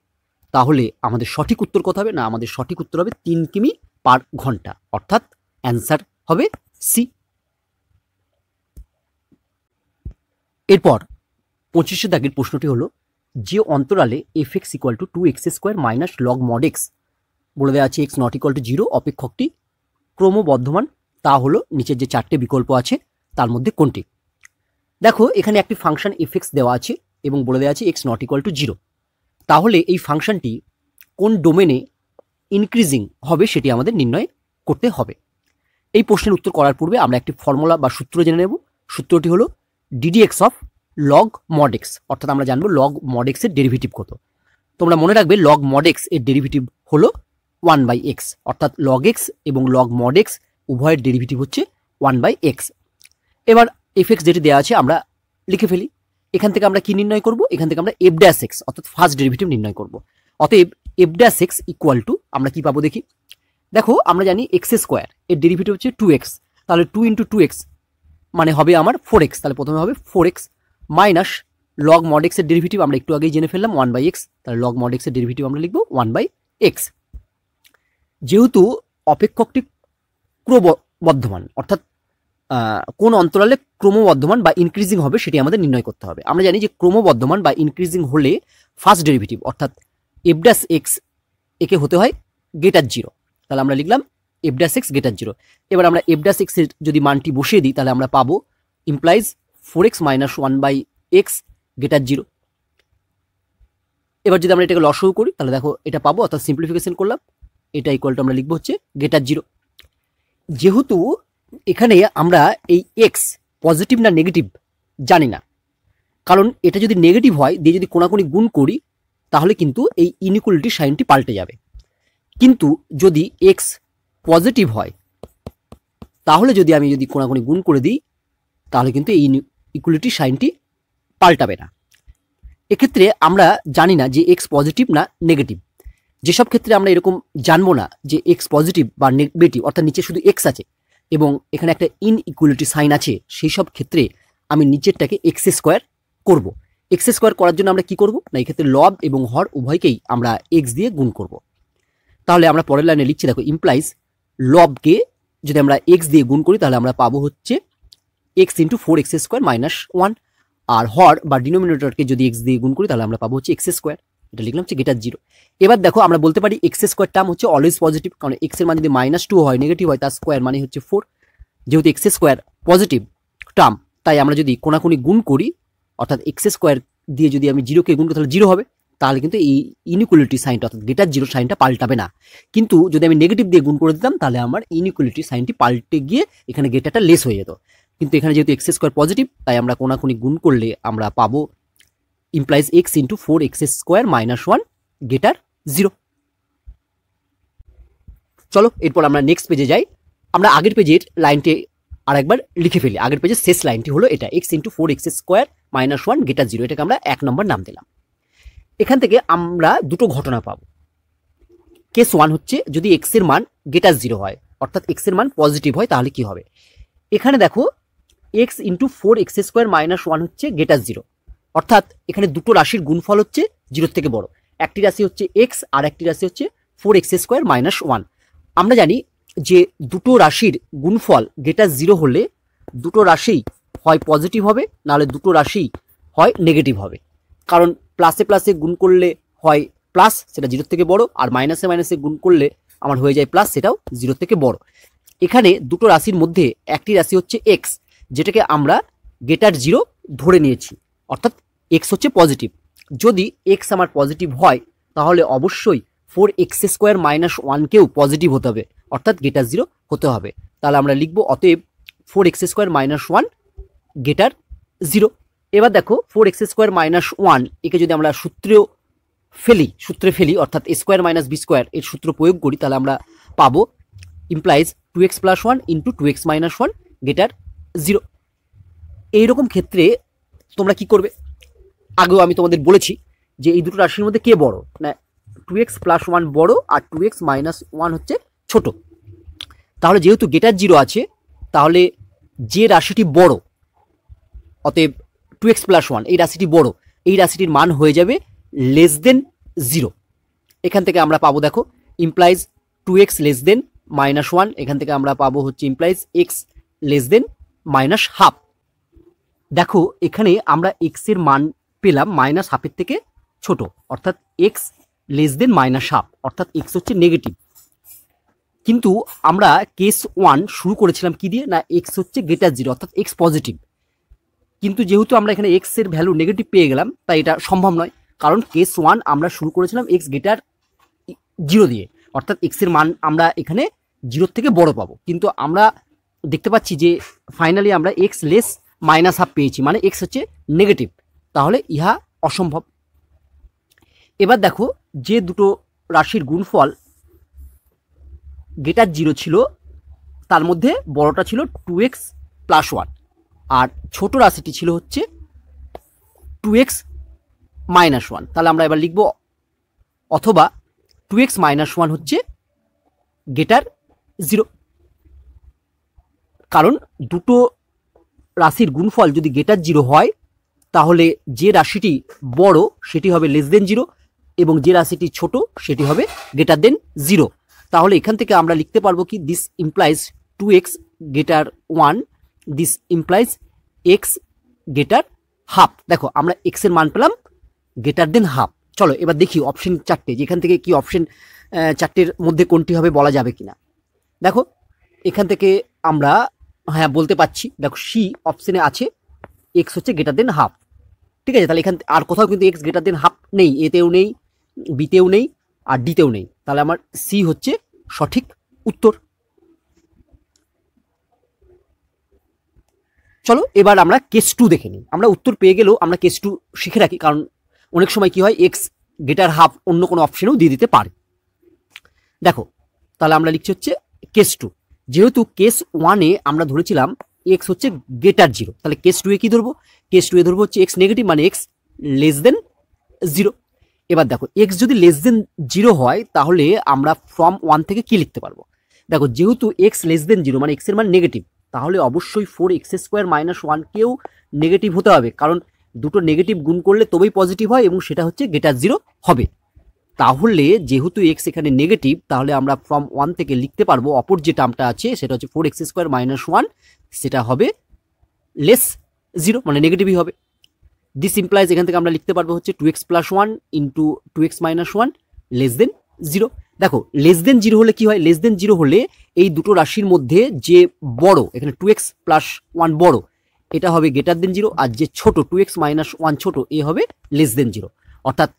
তাহলে আমাদের সঠিক উত্তর কত হবে না আমাদের সঠিক উত্তর হবে 3 কিমি পার ঘন্টা, অর্থাৎ অ্যান্সার হবে সি। এরপর 25 দাগের প্রশ্নটি হলো যে অন্তরালে F x equal two 2x² minus log mod x বলে দেওয়া আছে এক্স নট ইকুয়াল টু 0, অপেক্ষকটি ক্রমবর্ধমান, তা হলো নিচের যে 4টে বিকল্প আছে তার মধ্যে কোনটি? দেখো এখানে একটি ফাংশন এফ এক্স দেওয়া আছে এবং বলে দেওয়া আছে এক্স নট ইকুয়াল টু 0, তাহলে এই ফাংশনটি কোন ডোমেনে ইনক্রিজিং হবে সেটি আমাদের নির্ণয় করতে হবে। এই প্রশ্নের উত্তর করার পূর্বে আমরা একটি ফর্মুলা বা সূত্র জেনে নেব। সূত্রটি হলো ddx of log mod x, অর্থাৎ আমরা জানবো লগ মড এক্স এর ডেরিভেটিভ কত। তোমরা মনে রাখবে লগ মড এক্স এর ডেরিভেটিভ হলো 1/x, অর্থাৎ লগ এক্স এবং লগ মড এক্স উভয়ের ডেরিভেটিভ হচ্ছে 1/x। এবার এফ এক্স যেটি দেওয়া আছে আমরা লিখে ফেলি। এখান থেকে আমরা কি নির্ণয় করব? এখান থেকে আমরা এফ ড্যাশ এক্স অর্থাৎ ফার্স্ট ডেরিভেটিভ নির্ণয় করব। অতএব F dash x equal to আমরা কি পাবো দেখি। দেখো আমরা জানি এক্স স্কোয়ার এর ডেরিভেটিভ হচ্ছে 2x, তাহলে 2 ইন্টু 2x মানে হবে আমার 4x, তাহলে প্রথমে হবে 4x minus log mod x এর ডেরিভেটিভ আমরা একটু আগেই জেনে ফেললাম 1/x, তাহলে লগ মড এক্স এর ডেরিভেটিভ আমরা লিখবো 1/x। যেহেতু অপেক্ষকটি ক্রমবর্ধমান, অর্থাৎ কোন অন্তরালে ক্রমবর্ধমান বা ইনক্রিজিং হবে সেটি আমাদের নির্ণয় করতে হবে। আমরা জানি যে ক্রমবর্ধমান বা ইনক্রিজিং হলে ফার্স্ট ডেরিভেটিভ অর্থাৎ এফ ড্যাশ এক্স একে হতে হয় গ্রেটার 0, তাহলে আমরা লিখলাম এফ ড্যাশ এক্স গ্রেটার 0। এবার আমরা এফ ড্যাশ এক্স এর যদি মানটি বসিয়ে দিই তাহলে আমরা পাবো implies 4x minus 1/x greater 0। এবার যদি আমরা এটাকে লসাগু করি তাহলে দেখো এটা পাবো, অর্থাৎ সিম্পলিফিকেশন করলাম, এটা ইকুয়াল টু আমরা লিখবো হচ্ছে গ্রেটার 0। যেহেতু এখানে আমরা এই এক্স পজিটিভ না নেগেটিভ জানি না, কারণ এটা যদি নেগেটিভ হয় দিয়ে যদি কোনাকুনি গুণ করি তাহলে কিন্তু এই ইনইকুয়ালিটি সাইনটি পাল্টে যাবে। কিন্তু যদি এক্স পজিটিভ হয় তাহলে যদি আমি যদি কোনাকুনি গুণ করে দিই তাহলে কিন্তু এই ইকুয়ালিটি সাইনটি পাল্টাবে না। এক্ষেত্রে আমরা জানি না যে এক্স পজিটিভ না নেগেটিভ। যেসব ক্ষেত্রে আমরা এরকম জানবো না যে এক্স পজিটিভ বা নেগেটিভ, অর্থাৎ নিচে শুধু এক্স আছে এবং এখানে একটা ইনইকুয়ালিটি সাইন আছে, সেই সব ক্ষেত্রে আমি নিচেরটাকে এক্স স্কোয়ার করব। এক্স স্কোয়ার করার জন্য আমরা কি করব না, এক্ষেত্রে লব এবং হর উভয়কেই আমরা এক্স দিয়ে গুণ করব। তাহলে আমরা পরের লাইনে লিখছি, দেখো ইমপ্লাইজ লবকে যদি আমরা এক্স দিয়ে গুণ করি তাহলে আমরা পাবো হচ্ছে এক্স ইন্টু 4x² মাইনাস 1, আর হর বা ডিনোমিনেটরকে যদি এক্স দিয়ে গুণ করি তাহলে আমরা পাবো হচ্ছে x²। এটা লিখলাম হচ্ছে গেটার 0। এবার দেখো আমরা বলতে পারি x² টার্ম হচ্ছে অলওয়েজ পজিটিভ, কারণ x এর মান যদি -2 হয়, নেগেটিভ হয়, তার স্কোয়ার মানে হচ্ছে 4। যেহেতু x² পজিটিভ টার্ম, তাই আমরা যদি কোনাকুনি গুণ করি, অর্থাৎ x² দিয়ে যদি আমি 0কে গুণ করি তাহলে 0 হবে, তাহলে কিন্তু এই ইনইকুয়ালিটি সাইনটা অর্থাৎ গেটার 0 সাইনটা পাল্টাবে না। কিন্তু যদি আমি নেগেটিভ দিয়ে গুণ করে দিতাম তাহলে আমার ইনইকুয়ালিটি সাইনটি পাল্টে গিয়ে এখানে গেটারটা লেস হয়ে যেত। কিন্তু এখানে যেহেতু x² পজিটিভ, তাই আমরা কোনাকুনি গুণ করলে আমরা পাবো implies x into 4x² minus 1 গেটার 0। চলো এরপর আমরা নেক্সট পেজে যাই। আমরা আগের পেজের লাইনটি আরেকবার লিখে ফেলি। আগের পেজের শেষ লাইনটি হলো এটা, x ইন্টু 4x² মাইনাস 1 গেটার 0। এটাকে আমরা 1 নম্বর নাম দিলাম। এখান থেকে আমরা দুটো ঘটনা পাবো। কেস 1 হচ্ছে যদি x এর মান গেটার 0 হয়, অর্থাৎ x এর মান পজিটিভ হয়, তাহলে কি হবে। এখানে দেখো x ইন্টু 4x² মাইনাস 1 হচ্ছে গেটার 0, অর্থাৎ এখানে দুটো রাশির গুণফল হচ্ছে 0 থেকে বড়। একটি রাশি হচ্ছে x আর একটি রাশি হচ্ছে 4x² মাইনাস 1। আমরা জানি যে দুটো রাশির গুণফল গেটার 0 হলে দুটো রাশি হয় পজিটিভ হবে, নাহলে দুটো রাশি হয় নেগেটিভ হবে। কারণ প্লাসে প্লাসে গুণ করলে হয় প্লাস, সেটা 0 থেকে বড়, আর মাইনাসে মাইনাসে গুণ করলে আমার হয়ে যায় প্লাস, সেটাও 0 থেকে বড়। এখানে দুটো রাশির মধ্যে একটি রাশি হচ্ছে x, যেটাকে আমরা গেটার 0 ধরে নিয়েছি, অর্থাৎ x হচ্ছে পজিটিভ। যদি x আমার পজিটিভ হয় তাহলে অবশ্যই 4x² মাইনাস 1কেও পজিটিভ হতে হবে, অর্থাৎ গেটার 0 হতে হবে। তাহলে আমরা লিখবো অতএব 4x² মাইনাস 1 গেটার 0। এবার দেখো 4x² মাইনাস 1 একে যদি আমরা সূত্রে ফেলি অর্থাৎ a² মাইনাস b² এর সূত্র প্রয়োগ করি, তাহলে আমরা পাবো implies 2x plus 1 into 2x minus 1 গেটার 0। এইরকম ক্ষেত্রে তোমরা কি করবে, আগেও আমি তোমাদের বলেছি যে এই দুটো রাশির মধ্যে কে বড়, না 2x প্লাস 1 বড় আর 2x মাইনাস 1 হচ্ছে ছোট। তাহলে যেহেতু গেটার 0 আছে, তাহলে যে রাশিটি বড়, অতএব 2x প্লাস 1 এই রাশিটি বড়, এই রাশিটির মান হয়ে যাবে লেস দেন 0। এখান থেকে আমরা পাবো দেখো implies 2x less than minus 1, এখান থেকে আমরা পাবো হচ্ছে implies x less than minus half. দেখো এখানে আমরা x এর মান পেলাম মাইনাস হাফের থেকে ছোট, অর্থাৎ x less than minus half, অর্থাৎ x হচ্ছে নেগেটিভ। কিন্তু আমরা কেস 1 শুরু করেছিলাম কি দিয়ে, না x হচ্ছে গেটার 0, অর্থাৎ x পজিটিভ। কিন্তু যেহেতু আমরা এখানে x এর ভ্যালু নেগেটিভ পেয়ে গেলাম, তাই এটা সম্ভব নয়। কারণ কেস 1 আমরা শুরু করেছিলাম x গেটার 0 দিয়ে, অর্থাৎ x এর মান আমরা এখানে 0 থেকে বড় পাবো। কিন্তু আমরা দেখতে পাচ্ছি যে ফাইনালি আমরা x লেস মাইনাস হাফ পেয়েছি, মানে x হচ্ছে নেগেটিভ, তাহলে ইহা অসম্ভব। এবার দেখো যে দুটো রাশির গুণফল গেটার 0 ছিল, তার মধ্যে বড়টা ছিল 2x প্লাস 1, আর ছোট রাশিটি ছিল হচ্ছে 2x মাইনাস 1। তাহলে আমরা এবার লিখব অথবা 2x মাইনাস 1 হচ্ছে গেটার 0। কারণ দুটো রাশির গুণফল যদি গেটার 0 হয়, তাহলে যে রাশিটি বড় সেটি হবে লেস দেন 0, এবং যে রাশিটি ছোট সেটি হবে গেটার দেন 0। তাহলে এখান থেকে আমরা লিখতে পারবো কি, this implies 2x greater 1, this implies x greater half. দেখো আমরা x এর মান পেলাম গেটার দেন হাফ। চলো এবার দেখি অপশন 4টে, যেখান থেকে কি অপশন 4টের মধ্যে কোনটি হবে বলা যাবে কিনা। দেখো এখান থেকে আমরা হ্যাঁ বলতে পারছি, দেখো সি অপশনে আছে x হচ্ছে গেটার দেন হাফ। ঠিক আছে, তাহলে এখান আর কোথাও কিন্তু x গেটার দেন হাফ নেই, এতেও নেই, বিতেও নেই, আর ডিতেও নেই। তাহলে আমার সি হচ্ছে সঠিক উত্তর। চলো এবার আমরা কেস 2 দেখে নিই। আমরা উত্তর পেয়ে গেলেও আমরা কেস 2 শিখে রাখি, কারণ অনেক সময় কি হয় x গেটার হাফ অন্য কোনো অপশনেও দিয়ে দিতে পারে। দেখো তাহলে আমরা লিখছি হচ্ছে কেস 2। যেহেতু কেস 1-এ আমরা ধরেছিলাম x হচ্ছে গেটার 0, তাহলে কেস 2-এ কি ধরবো, কেস 2-এ ধরবো হচ্ছে x নেগেটিভ, মানে x লেস দেন 0। এবার দেখো x যদি লেস দেন 0 হয়, তাহলে আমরা ফ্রম 1 থেকে কি লিখতে পারবো। দেখো যেহেতু x লেস দেন 0 মানে x এর মান নেগেটিভ, তাহলে অবশ্যই 4x² মাইনাস 1কেও নেগেটিভ হতে হবে, কারণ দুটো নেগেটিভ গুণ করলে তবেই পজিটিভ হয়, এবং সেটা হচ্ছে গেটার 0 হবে। তাহলে যেহেতু এক্স এখানে নেগেটিভ, তাহলে আমরা ফ্রম 1 থেকে লিখতে পারবো অপর যে টার্মটা আছে সেটা হচ্ছে 4x² - 1, সেটা হবে লেস 0, মানে নেগেটিভই হবে। দিস ইমপ্লাইজ এখান থেকে আমরা লিখতে পারবো হচ্ছে 2x + 1 × 2x - 1 <0। দেখো লেস দেন 0 হলে কি হয়, লেস দেন 0 হলে এই দুটো রাশির মধ্যে যে বড়, এখানে 2x + 1 বড়, এটা হবে গ্রেটার দেন 0, আর যে ছোট 2x - 1 ছোট, এ হবে লেস দেন 0। অর্থাৎ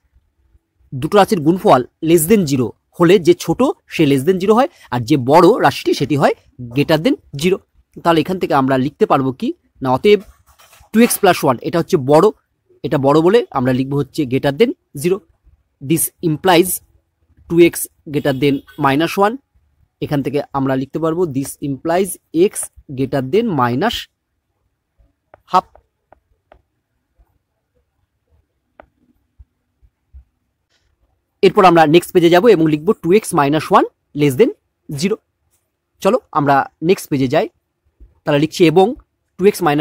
দুটো রাশির গুণফল লেস দেন 0 হলে যে ছোট সে লেস দেন 0 হয়, আর যে বড় রাশিটি সেটি হয় গ্রেটার দেন 0। তাহলে এখান থেকে আমরা লিখতে পারবো কি না, অতএব 2x + 1 এটা হচ্ছে বড়, এটা বড় বলে আমরা লিখবো হচ্ছে greater than 0। This implies 2x > -1, এখান থেকে আমরা লিখতে পারবো দিস ইমপ্লাইজ x -½ এরপর আমরা নেক্সট পেজে যাব এবং লিখবো 2x - 1 <0। চলো আমরা নেক্সট পেজে যাই। তাহলে লিখছি এবং 2x - 1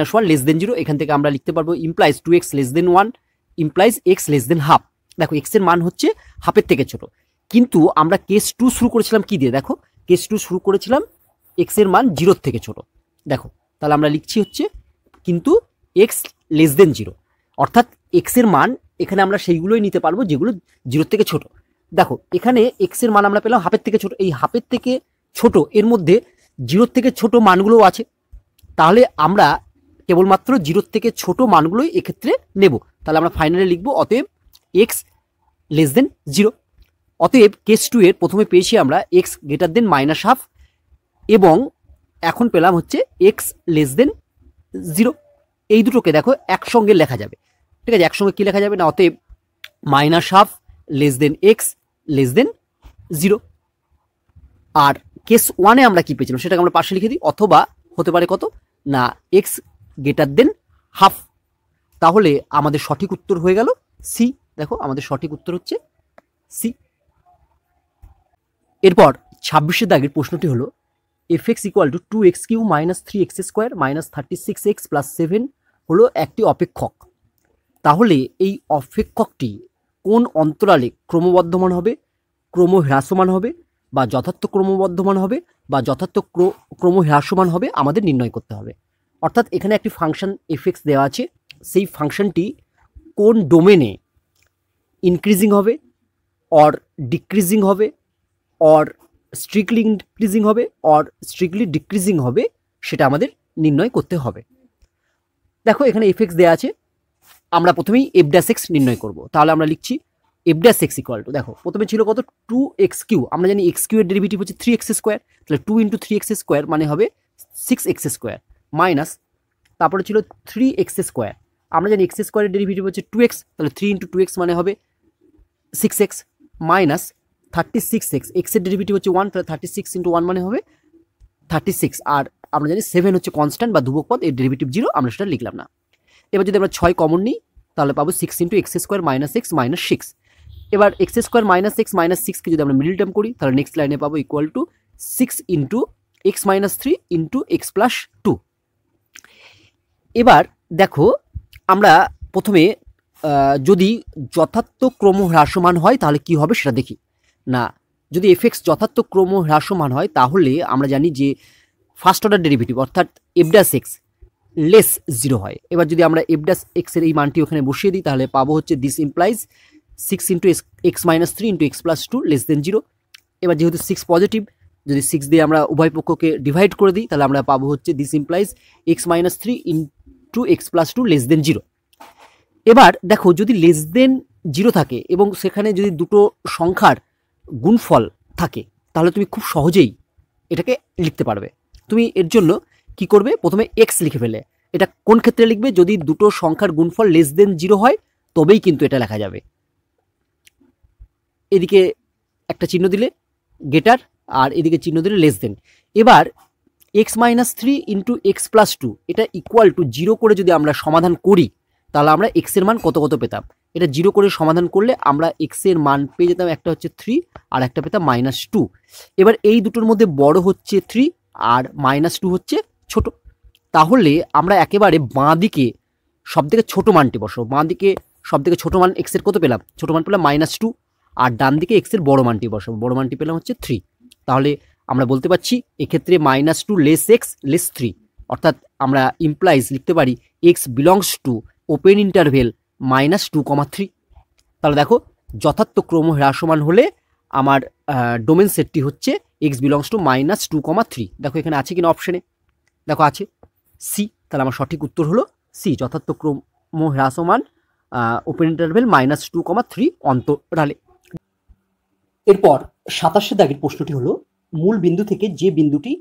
<0, এখান থেকে আমরা লিখতে পারবো ইমপ্লাইজ 2x < 1 ইমপ্লাইজ x ½ দেখো x এর মান হচ্ছে হাফের থেকে ছোট, কিন্তু আমরা কেস 2 শুরু করেছিলাম কি দিয়ে, দেখো কেস 2 শুরু করেছিলাম x এর মান 0 থেকে ছোট। দেখো তাহলে আমরা লিখছি হচ্ছে কিন্তু x <0, অর্থাৎ x এর মান এখানে আমরা সেইগুলোই নিতে পারবো যেগুলো 0 থেকে ছোট। দেখো এখানে x এর মান আমরা পেলাম হাফের থেকে ছোট, এই হাফের থেকে ছোট এর মধ্যে 0 থেকে ছোট মানগুলোও আছে, তাহলে আমরা কেবলমাত্র 0 থেকে ছোট মানগুলোই এক্ষেত্রে নেব। তাহলে আমরা ফাইনালি লিখবো অতএব x <0। অতএব কেস 2 এর প্রথমে পেয়েছি আমরা x ½ এবং এখন পেলাম হচ্ছে x <0। এই দুটোকে দেখো একসঙ্গে লেখা যাবে, ঠিক আছে, একসঙ্গে কি লেখা যাবে না, অতএব ½ x <0। আর কেস 1 এ আমরা কি পেয়েছিলাম সেটাকে আমরা পাশে লিখে দিই, অথবা হতে পারে কত না x ½ তাহলে আমাদের সঠিক উত্তর হয়ে গেল সি। দেখো আমাদের সঠিক উত্তর হচ্ছে সি। এরপর 26 দাগের প্রশ্নটি হলো fx = 2x³ - 3x² - 36x + 7 হলো একটি অপেক্ষক। তাহলে এই অপেক্ষকটি কোন অন্তরালে ক্রমবর্ধমান হবে, ক্রমহ্রাসমান হবে, বা যথার্থ ক্রমবর্ধমান হবে, বা যথার্থ ক্রমহ্রাসমান হবে আমাদের নির্ণয় করতে হবে। অর্থাৎ এখানে একটি ফাংশন fx দেওয়া আছে, সেই ফাংশনটি কোন ডোমেনে ইনক্রিজিং হবে, অর ডিক্রিজিং হবে, অর স্ট্রিক্টলি ইনক্রিজিং হবে, অর স্ট্রিক্টলি ডিক্রিজিং হবে, সেটা আমাদের নির্ণয় করতে হবে। দেখো এখানে fx দেওয়া আছে, আমরা প্রথমেই f' নির্ণয় করব। তাহলে আমরা লিখছি f' = দেখো প্রথমে ছিল কত 2x³ আমরা জানি x³ এর ডেরিভেটিভ হচ্ছে 3x², তাহলে 2 × 3x² মানে হবে 6x² মাইনাস তারপরে ছিল 3x², আমরা জানি x² এর ডেরিভেটিভ হচ্ছে 2x, তাহলে 3 × 2x মানে হবে 6x মাইনাস 36x, x এর ডেরিভেটিভ হচ্ছে 1, তাহলে 36 × 1 মানে হবে 36, আর আমরা জানি 7 হচ্ছে কনস্ট্যান্ট বা ধ্রুবক পদ, এর ডেরিভেটিভ 0, আমরা সেটা লিখলাম না। এবার যদি আমরা 6 কমন নিই তাহলে পাবো 6 × x² - x - 6। এবার x² - x - 6 কে যদি আমরা মিডল টার্ম করি তাহলে নেক্সট লাইনে পাবো = 6 × x - 3 × x + 2। এবার দেখো আমরা প্রথমে যদি যথার্থ ক্রম হ্রাসমান হয় তাহলে কি হবে সেটা দেখি না। যদি fx যথার্থ ক্রম হ্রাসমান হয় তাহলে আমরা জানি যে ফার্স্ট অর্ডার ডেরিভেটিভ অর্থাৎ f' লেস 0 হয়। এবার যদি আমরা f' এর এই মানটি ওখানে বসিয়ে দিই তাহলে পাবো হচ্ছে দিস ইমপ্লাইজ 6 × x - 3 × x + 2 <0। এবার যেহেতু 6 পজিটিভ, যদি 6 দিয়ে আমরা উভয় পক্ষকে ডিভাইড করে দিই তাহলে আমরা পাবো হচ্ছে দিস ইমপ্লাইজ x - 3 × x + 2 <0। এবার দেখো যদি <0 থাকে এবং সেখানে যদি দুটো সংখ্যার গুণফল থাকে তাহলে তুমি খুব সহজেই এটাকে লিখতে পারবে। তুমি এর জন্য কি করবে, প্রথমে x লিখে ফেলে। এটা কোন ক্ষেত্রে লিখবে, যদি দুটো সংখ্যার গুণফল <0 হয় তবেই কিন্তু এটা লেখা যাবে। এদিকে একটা চিহ্ন দিলে গ্রেটার আর এদিকে চিহ্ন দিলে লেস দেন। এবার x - 3 × x + 2 এটা = 0 করে যদি আমরা সমাধান করি তাহলে আমরা x এর মান কত কত পেতাম। এটা 0 করে সমাধান করলে আমরা x এর মান পেয়ে যেতাম, একটা হচ্ছে 3 আর একটা পেতাম -2। এবার এই দুটোর মধ্যে বড় হচ্ছে 3 আর -2 হচ্ছে ছোট। তাহলে আমরা একেবারে বাঁ দিকে সবথেকে ছোট মানটি বসাবো। বাঁ দিকে সবথেকে ছোট মান x এর কত পেলাম, ছোট মান পেলাম -2, আর ডান দিকে এক্সের বড় মানটি বসাবো, বড় মানটি পেলাম হচ্ছে 3। তাহলে আমরা বলতে পারছি এক্ষেত্রে -2 লেস এক্স লেস 3, অর্থাৎ আমরা ইমপ্লাইজ লিখতে পারি x belongs to open interval -2, 3। তাহলে দেখো যথার্থ ক্রম হ্রাসমান হলে আমার ডোমেন সেটটি হচ্ছে এক্স বিলংস টু -2, 3। দেখো এখানে আছে কিনা অপশনে, দেখো আছে সি। তাহলে আমার সঠিক উত্তর হলো সি, যথার্থ ক্রম হ্রাসমান ওপেন ইন্টারভেল -2, 3 অন্তরালে। এরপর 27 দাগের প্রশ্নটি হলো মূল বিন্দু থেকে যে বিন্দুটি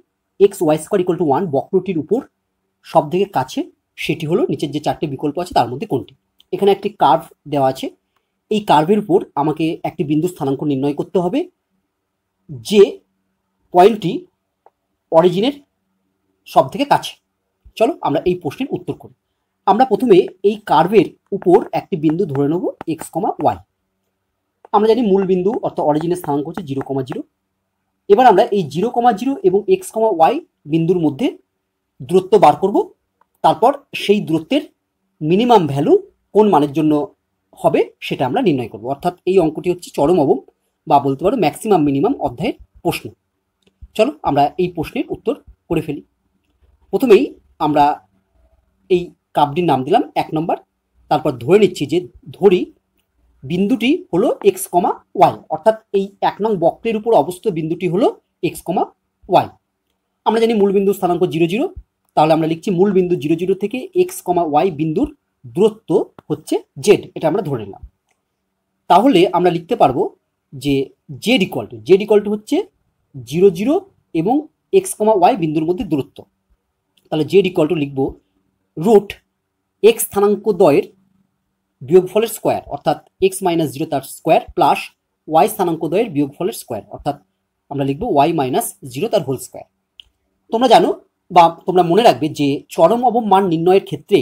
x(y2 = 1) বক্রটির উপর সব থেকে কাছে সেটি হলো নিচের যে 4টে বিকল্প আছে তার মধ্যে কোনটি। এখানে একটি কার্ভ দেওয়া আছে, এই কার্ভের উপর আমাকে একটি বিন্দু স্থানাঙ্ক নির্ণয় করতে হবে যে পয়েন্টটি অরিজিনের সব থেকে কাছে। চলো আমরা এই প্রশ্নের উত্তর করি। আমরা প্রথমে এই কার্ভের উপর একটি বিন্দু ধরে নেব x, y। আমরা জানি মূল বিন্দু অর্থাৎ অরিজিনের স্থানাঙ্ক হচ্ছে 0, 0। এবার আমরা এই 0, 0 এবং x, y বিন্দুর মধ্যে দূরত্ব বার করব। তারপর সেই দূরত্বের মিনিমাম ভ্যালু কোন মানের জন্য হবে সেটা আমরা নির্ণয় করব। অর্থাৎ এই অঙ্কটি হচ্ছে চরম অবম বা বলতে পারো ম্যাক্সিমাম মিনিমাম অধ্যায়ের প্রশ্ন। চলো আমরা এই প্রশ্নের উত্তর করে ফেলি। প্রথমেই আমরা এই কার্ভটির নাম দিলাম 1 নম্বর। তারপর ধরে নিচ্ছি যে ধরি বিন্দুটি হলো x, y, অর্থাৎ এই 1 নং বক্রের উপর অবস্থিত বিন্দুটি হলো x, y। আমরা জানি মূল বিন্দুর স্থানাঙ্ক 0, 0। তাহলে আমরা লিখছি মূল বিন্দু 0, 0 থেকে x, y বিন্দুর দূরত্ব হচ্ছে z, এটা আমরা ধরে নিলাম। তাহলে আমরা লিখতে পারবো যে z ইকুয়াল টু হচ্ছে 0, 0 এবং x, y বিন্দুর মধ্যে দূরত্ব। তাহলে z ইকুয়াল টু লিখব রুট x স্থানাঙ্ক দ্বয়ের বিয়োগফলের স্কোয়ার, অর্থাৎ x - 0 তার স্কোয়ার প্লাস y স্থানাঙ্ক দ্বয়ের বিয়োগফলের স্কোয়ার, অর্থাৎ আমরা লিখব y - 0 তার হোল স্কোয়ার। তোমরা জানো বা তোমরা মনে রাখবে যে চরম অবম মান নির্ণয়ের ক্ষেত্রে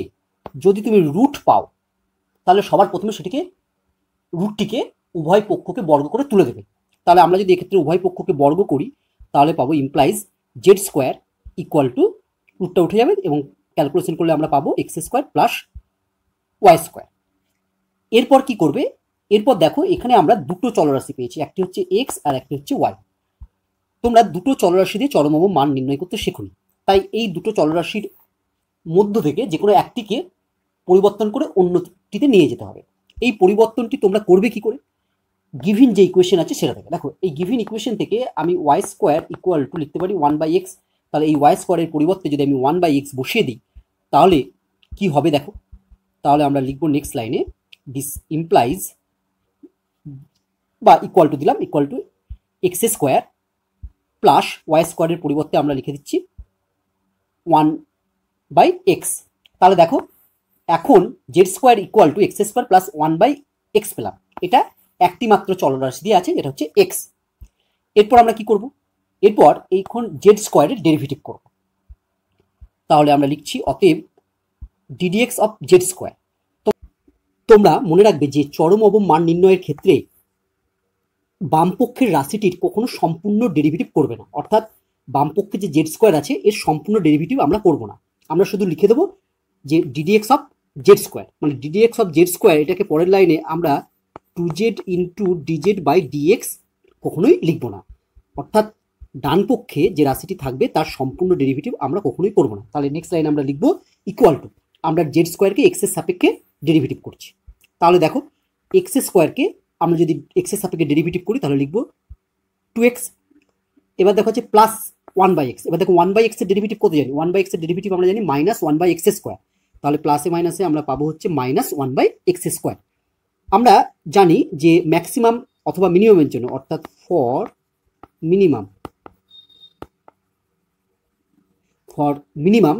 যদি তুমি রুট পাও তাহলে সবার প্রথমে সেটিকে রুটটিকে উভয় পক্ষকে বর্গ করে তুলে দেবে। তাহলে আমরা যদি এক্ষেত্রে উভয় পক্ষকে বর্গ করি তাহলে পাবো implies z square equal to রুটটা উঠে যাবে এবং ক্যালকুলেশন করলে আমরা পাবো x square plus y square. এরপর কি করবে, এরপর দেখো এখানে আমরা দুটো চলরাশি পেয়েছি, একটি হচ্ছে এক্স আর একটি হচ্ছে ওয়াই। তোমরা দুটো চলরাশি দিয়ে চরম অবম মান নির্ণয় করতে শেখোনি, তাই এই দুটো চলরাশির মধ্য থেকে যে কোনো একটিকে পরিবর্তন করে অন্যটিতে নিয়ে যেতে হবে। এই পরিবর্তনটি তোমরা করবে কি করে, গিভিন যে ইকুয়েশন আছে সেটা থেকে। দেখো এই গিভিন ইকুয়েশন থেকে আমি ওয়াই স্কোয়ার ইকুয়াল টু লিখতে পারি 1/x। তাহলে এই ওয়াই স্কোয়ারের পরিবর্তে যদি আমি 1/x বসিয়ে দিই তাহলে কি হবে দেখো, তাহলে আমরা লিখবো নেক্সট লাইনে দিস ইমপ্লাইজ বা ইকুয়াল টু দিলাম equal to x square plus y স্কোয়ারের পরিবর্তে আমরা লিখে দিচ্ছি 1/x। তাহলে দেখো এখন z square equal to x square plus 1/x পেলাম। এটা একটি মাত্র চলরাশি দিয়ে আছে যেটা হচ্ছে এক্স। এরপর আমরা কি করব, এরপর এইখন জেড স্কোয়ারের ডেরিভেটিভ করব। তাহলে আমরা লিখছি অতএব ডিডিএক্স অফ জেড স্কোয়ার। তোমরা মনে রাখবে যে চরম অবম মান নির্ণয়ের ক্ষেত্রে বামপক্ষের রাশিটির কখনো সম্পূর্ণ ডেরিভেটিভ করবে না, অর্থাৎ বামপক্ষে যে জেড স্কোয়ার আছে এর সম্পূর্ণ ডেরিভেটিভ আমরা করব না। আমরা শুধু লিখে দেবো যে ডিডিএক্স অফ জেড স্কোয়ার, মানে ডিডিএক্স অফ জেড স্কোয়ার এটাকে পরের লাইনে আমরা 2z into DZ by dx কখনোই লিখবো না, অর্থাৎ ডান পক্ষে যে রাশিটি থাকবে তার সম্পূর্ণ ডেরিভেটিভ আমরা কখনোই করবো না। তাহলে নেক্সট লাইনে আমরা লিখবো ইকুয়াল টু আমরা জেড স্কোয়ারকে এক্সের সাপেক্ষে ডেরিভেটিভ করছি। তাহলে দেখো এক্স স্কোয়ারকে আমরা যদি এক্সের সাপেক্ষে ডেরিভেটিভ করি তাহলে লিখবো 2x। এবার দেখো হচ্ছে প্লাস 1/x। এবার দেখো 1/x এর ডেরিভেটিভ কত জানি, 1/x এর ডেরিভেটিভ আমরা জানি -1/x স্কোয়ার। তাহলে প্লাসে মাইনাসে আমরা পাবো হচ্ছে -1/x স্কোয়ার। আমরা জানি যে ম্যাক্সিমাম অথবা মিনিমামের জন্য, অর্থাৎ ফর মিনিমাম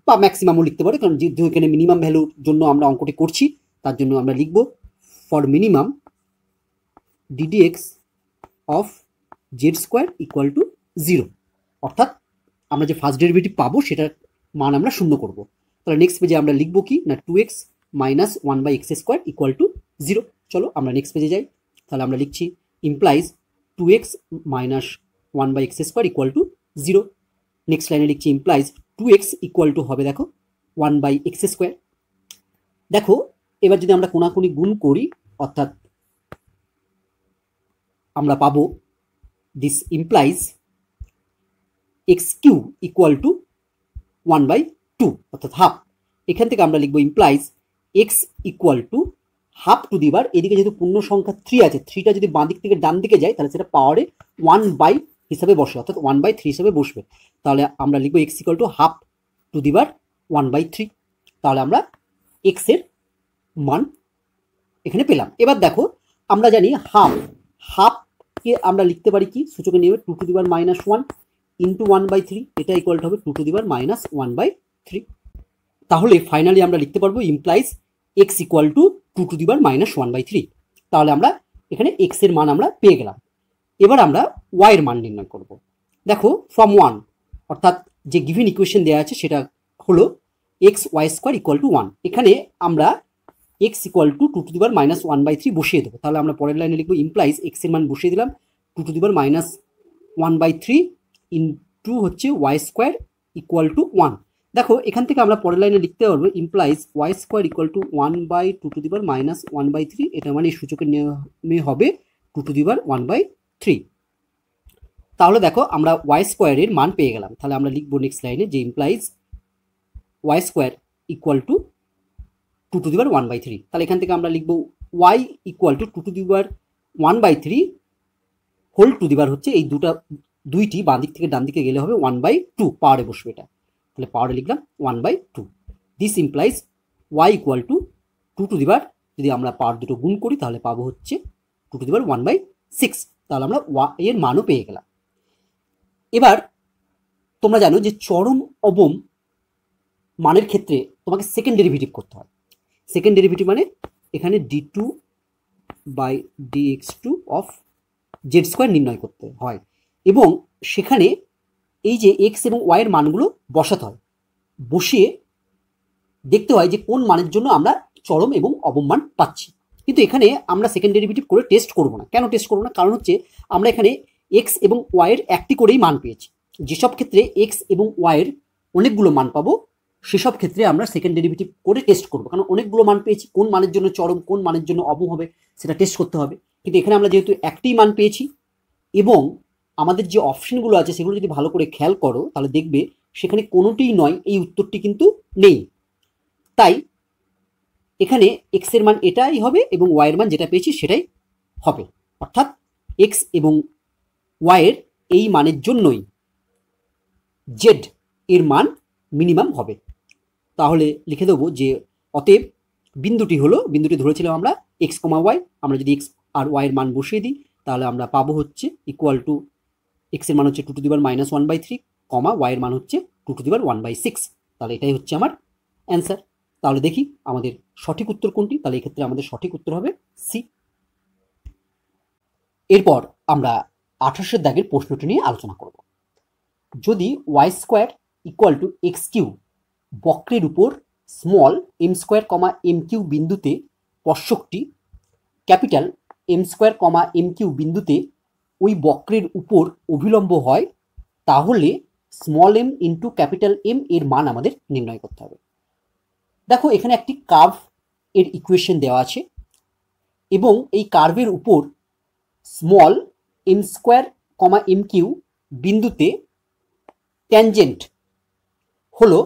বা ম্যাক্সিমামও লিখতে পারি, কারণ যেহেতু এখানে মিনিমাম ভ্যালুর জন্য আমরা অঙ্কটি করছি তার জন্য আমরা লিখব for minimum ddx of Z square equal to 0, অর্থাৎ আমরা যে ফার্স্ট ডেরিভেটিভ পাবো সেটার মান আমরা শূন্য করব। তাহলে নেক্সট পেজে আমরা লিখবো কি না 2x minus 1/x square equal to 0। চলো আমরা নেক্সট পেজে যাই। তাহলে আমরা লিখছি implies 2x minus 1/x square equal to 0। Next লাইনে লিখছি ইমপ্লাইজ 2x ইকুয়াল টু হবে দেখো 1/x স্কোয়ার। দেখো এবার যদি আমরা কোনাকুনি গুণ করি, অর্থাৎ আমরা পাবো this implies x cube equal to 1/2 অর্থাৎ হাফ। এখান থেকে আমরা লিখবো implies x equal to half to the power, এদিকে যেহেতু পূর্ণ সংখ্যা 3 আছে, 3টা যদি বাঁ দিক থেকে ডান দিকে যায় তাহলে সেটা পাওয়ারে 1/, হিসাবে বসে, অর্থাৎ 1/3 হিসাবে বসবে। তাহলে আমরা লিখবো x equal to half to the power 1/3। তাহলে আমরা এক্স এর মান এখানে পেলাম। এবার দেখো আমরা জানি হাফকে আমরা লিখতে পারি কি সূচকের নিয়মে 2 টু দি পাওয়ার -1 ইন্টু 1/3, এটা ইকুয়াল হবে 2 টু দি পাওয়ার -1/3। তাহলে ফাইনালি আমরা লিখতে পারবো implies x equal to 2 to the power -1/3। তাহলে আমরা এখানে এক্স এর মান আমরা পেয়ে গেলাম। এবার আমরা ওয়াই এর মান নির্ণয় করব। দেখো ফ্রম 1 অর্থাৎ যে গিভেন ইকুয়েশন দেওয়া আছে সেটা হলো x y square equal to 1। এখানে আমরা x equal to 2 to the power -1/3 বসিয়ে দেবো। তাহলে আমরা পরের লাইনে লিখবো ইমপ্লাইজ এক্স এর মান বসিয়ে দিলাম 2 টু দি পাওয়ার -1/3 ইন্টু হচ্ছে ওয়াই স্কোয়ার ইকুয়াল টু 1। দেখো এখান থেকে আমরা পরের লাইনে লিখতে পারবো implies y square equal to 1/2 to the power -1/3, এটা মানে সূচকের নিয়মে হবে 2 টু দি পাওয়ার 1/3। তাহলে দেখো আমরা ওয়াই স্কোয়ারের মান পেয়ে গেলাম। তাহলে আমরা লিখবো নেক্সট লাইনে যে implies y square equal to 2 to the power 1/3। তাহলে এখান থেকে আমরা লিখবো y equal to 2 to the power 1/3 whole to the power হচ্ছে এই দুইটি বাঁ দিক থেকে ডান দিকে গেলে হবে 1/2, পাওয়ারে বসবে এটা। তাহলে পাওয়ারে লিখলাম 1/2। This implies y equal to 2 to the power, যদি আমরা পাওয়ার দুটো গুণ করি তাহলে পাবো হচ্ছে 2 টু দি পাওয়ার 1/6। তাহলে আমরা ওয়াই এর মানও পেয়ে গেলাম। এবার তোমরা জানো যে চরম অবম মানের ক্ষেত্রে তোমাকে সেকেন্ড ডেরিভেটিভ করতে হয়। সেকেন্ড ডেরিভেটিভ মানে এখানে d2/dx2 অফ জেড স্কোয়ার নির্ণয় করতে হয় এবং সেখানে এই যে এক্স এবং ওয়াই এর মানগুলো বসাতে হয়, বসিয়ে দেখতে হয় যে কোন মানের জন্য আমরা চরম এবং অবম মান পাচ্ছি। কিন্তু এখানে আমরা সেকেন্ড ডেরিভেটিভ করে টেস্ট করব না। কেন টেস্ট করব না? কারণ হচ্ছে আমরা এখানে এক্স এবং ওয়াই এর একটি করেই মান পেয়েছি। যেসব ক্ষেত্রে এক্স এবং ওয়াই এর অনেকগুলো মান পাবো সেসব ক্ষেত্রে আমরা সেকেন্ড ডেরিভেটিভ করে টেস্ট করবো, কারণ অনেকগুলো মান পেয়েছি, কোন মানের জন্য চরম কোন মানের জন্য অবম হবে সেটা টেস্ট করতে হবে। কিন্তু এখানে আমরা যেহেতু একটি মান পেয়েছি এবং আমাদের যে অপশনগুলো আছে সেগুলো যদি ভালো করে খেয়াল করো তাহলে দেখবে সেখানে কোনোটিই নয়, এই উত্তরটি কিন্তু নেই। তাই এখানে এক্স এর মান এটাই হবে এবং ওয়াই এর মান যেটা পেয়েছি সেটাই হবে, অর্থাৎ এক্স এবং ওয়াই এর এই মানের জন্যই জেড এর মান মিনিমাম হবে। তাহলে লিখে দেবো যে অতএব বিন্দুটি ধরেছিলাম আমরা এক্স কমা ওয়াই। আমরা যদি এক্স আর ওয়াই এর মান বসিয়ে দিই তাহলে আমরা পাবো হচ্ছে ইকুয়াল টু এক্স এর মান হচ্ছে 2 to the power -1/3 comma Y এর মান হচ্ছে 2 টু দি পাওয়ার 1/6। তাহলে এটাই হচ্ছে আমার অ্যান্সার। তাহলে দেখি আমাদের সঠিক উত্তর কোনটি। তাহলে এক্ষেত্রে আমাদের সঠিক উত্তর হবে সি। এরপর আমরা 28 দাগের প্রশ্নটি নিয়ে আলোচনা করব। যদি y square equal to x cube বক্রের উপর small m square comma m Q বিন্দুতে স্পর্শকটি capital M square comma m Q বিন্দুতে ওই বক্রের উপর অভিলম্ব হয়, তাহলে small m into capital m এর মান আমাদের নির্ণয় করতে হবে। দেখো এখানে একটি কার্ভ এর ইকুয়েশন দেওয়া আছে এবং এই কার্ভের উপর small m square comma m Q বিন্দুতে ট্যানজেন্ট হলো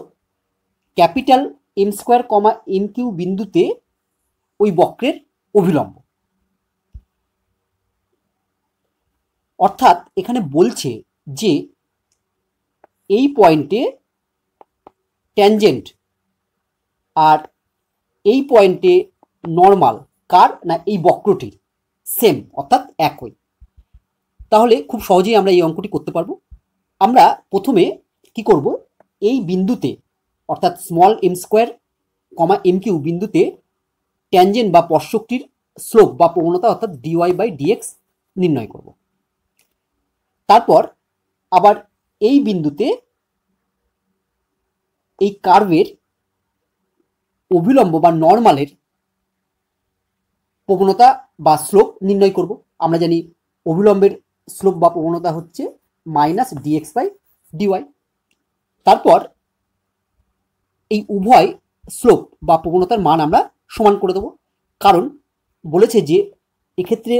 capital M square comma m Q বিন্দুতে ওই বক্রের অভিলম্ব। অর্থাৎ এখানে বলছে যে এই পয়েন্টে ট্যানজেন্ট আর এই পয়েন্টে নর্মাল কার না এই বক্রটির সেম, অর্থাৎ একই। তাহলে খুব সহজেই আমরা এই অঙ্কটি করতে পারবো। আমরা প্রথমে কি করব, এই বিন্দুতে অর্থাৎ small m square comma m Q বিন্দুতে ট্যানজেন্ট বা স্পর্শকটির স্লোপ বা প্রবণতা অর্থাৎ dy/dx নির্ণয় করব। তারপর আবার এই বিন্দুতে এই কার্ভের অভিলম্ব বা নর্মালের প্রবণতা বা স্লোপ নির্ণয় করব। আমরা জানি অভিলম্বের স্লোপ বা প্রবণতা হচ্ছে -dx/dy। তারপর এই উভয় স্লোপ বা প্রবণতার মান আমরা সমান করে দেবো, কারণ বলেছে যে এক্ষেত্রে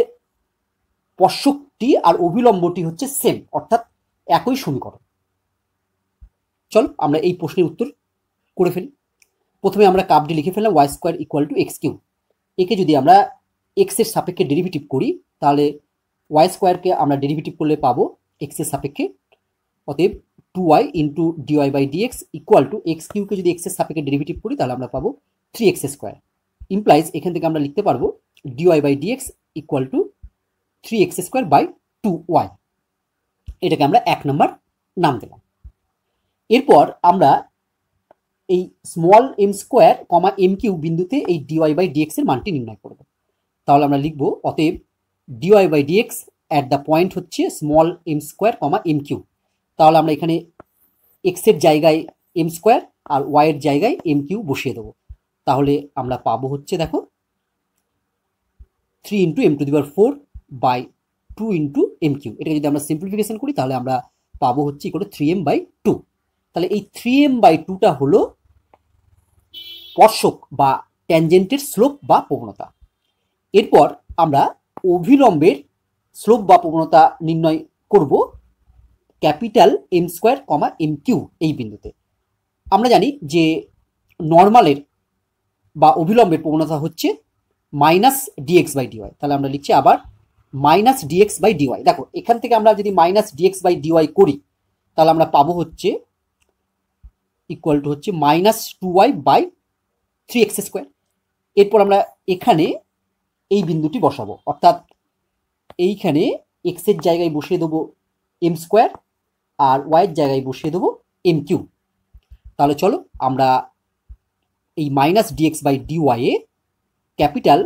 স্পর্শক টি আর অভিলম্বটি হচ্ছে সেম, অর্থাৎ একই সমীকরণ। চলো আমরা এই প্রশ্নের উত্তর করে ফেলি। প্রথমে আমরা কাপটি লিখে ফেললাম y square equal to x q. একে যদি আমরা এক্স এর সাপেক্ষে ডেরিভেটিভ করি তাহলে ওয়াই স্কোয়ারকে আমরা ডেরিভেটিভ করলে পাবো এক্স এর সাপেক্ষে, অতএব 2y into d y by d x equal to x কিউকে যদি এক্স এর সাপেক্ষে ডেরিভেটিভ করি তাহলে আমরা পাবো 3x স্কোয়ার। ইমপ্লাইজ এখান থেকে আমরা লিখতে পারবো d y by d x equal to 3x square by 2y। এটাকে আমরা 1 নম্বর নাম দিলাম। এরপর আমরা এই small m square comma m Q বিন্দুতে এই ডিওয়াই বাই ডিএক্স এর মানটি নির্ণয় করব। তাহলে আমরা লিখব অতএব d y by d x at the point হচ্ছে small m square comma m cube. তাহলে আমরা এখানে এক্স এর জায়গায় এম স্কোয়ার আর ওয়াই এর জায়গায় এম কিউ বসিয়ে দেবো। তাহলে আমরা পাবো হচ্ছে দেখো 3 into m to the power 4 by 2 into m q. এটাকে যদি আমরা সিম্পলিফিকেশন করি তাহলে আমরা পাবো হচ্ছে ইকুয়াল টু 3m বাই 2। তাহলে এই 3m বাই 2টা হলো স্পর্শক বা ট্যানজেন্টের স্লোপ বা প্রবণতা। এরপর আমরা অভিলম্বের স্লোপ বা প্রবণতা নির্ণয় করব capital M square comma m q এই বিন্দুতে। আমরা জানি যে নর্মালের বা অভিলম্বের প্রবণতা হচ্ছে মাইনাস ডিএক্স বাই ডিওয়াই। তাহলে আমরা লিখছি আবার মাইনাস ডিএক্স বাই ডিওয়াই। দেখো এখান থেকে আমরা যদি মাইনাস ডিএক্স বাই ডিওয়াই করি তাহলে আমরা পাবো হচ্ছে ইকুয়াল টু হচ্ছে minus 2y by 3x square. এরপর আমরা এখানে এই বিন্দুটি বসাবো, অর্থাৎ এইখানে এক্স এর জায়গায় বসিয়ে দেবো এম স্কোয়ার আর ওয়াই এর জায়গায় বসিয়ে দেবো এম কিউ। তাহলে চলো আমরা এই মাইনাস ডিএক্স বাই ডিওয়াই এ capital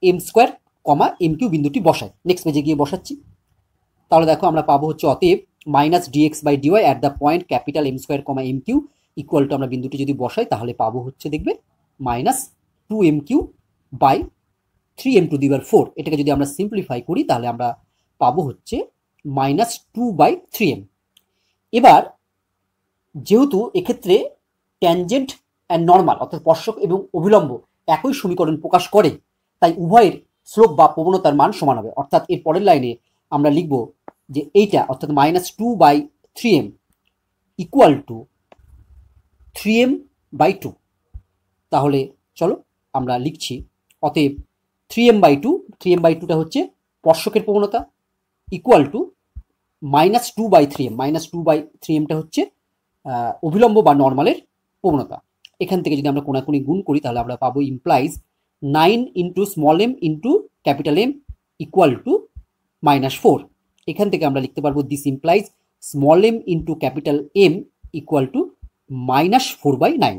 M square comma m q বিন্দুটি বসাই। নেক্সট পেজে গিয়ে বসাচ্ছি। তাহলে দেখো আমরা পাবো হচ্ছে অতএব minus d x by d y at the point capital M square comma m cube equal to আমরা বিন্দুটি যদি বসাই তাহলে পাবো হচ্ছে দেখবে minus 2m cube by 3m to the power 4। এটাকে যদি আমরা সিম্পলিফাই করি তাহলে আমরা পাবো হচ্ছে মাইনাস 2 বাই 3m। এবার যেহেতু এক্ষেত্রে ট্যানজেন্ট অ্যান্ড নর্মাল অর্থাৎ স্পর্শক এবং অভিলম্ব একই সমীকরণ প্রকাশ করে, তাই উভয়ের স্লোপ বা প্রবণতার মান সমান হবে। অর্থাৎ এর পরের লাইনে আমরা লিখব যে এইটা অর্থাৎ minus 2 by 3m equal to 3m by 2। তাহলে চলো আমরা লিখছি অতএব 3m বাই 2, 3m বাই 2টা হচ্ছে স্পর্শকের প্রবণতা equal to minus 2 by 3m, minus 2 by 3mটা হচ্ছে অভিলম্ব বা নর্মালের প্রবণতা। এখান থেকে যদি আমরা কোণাকুণি গুণ করি তাহলে আমরা পাবো implies 9 into small m into capital M equal to minus 4। এখান থেকে আমরা লিখতে পারবো this implies small m into capital M equal to minus 4 by 9।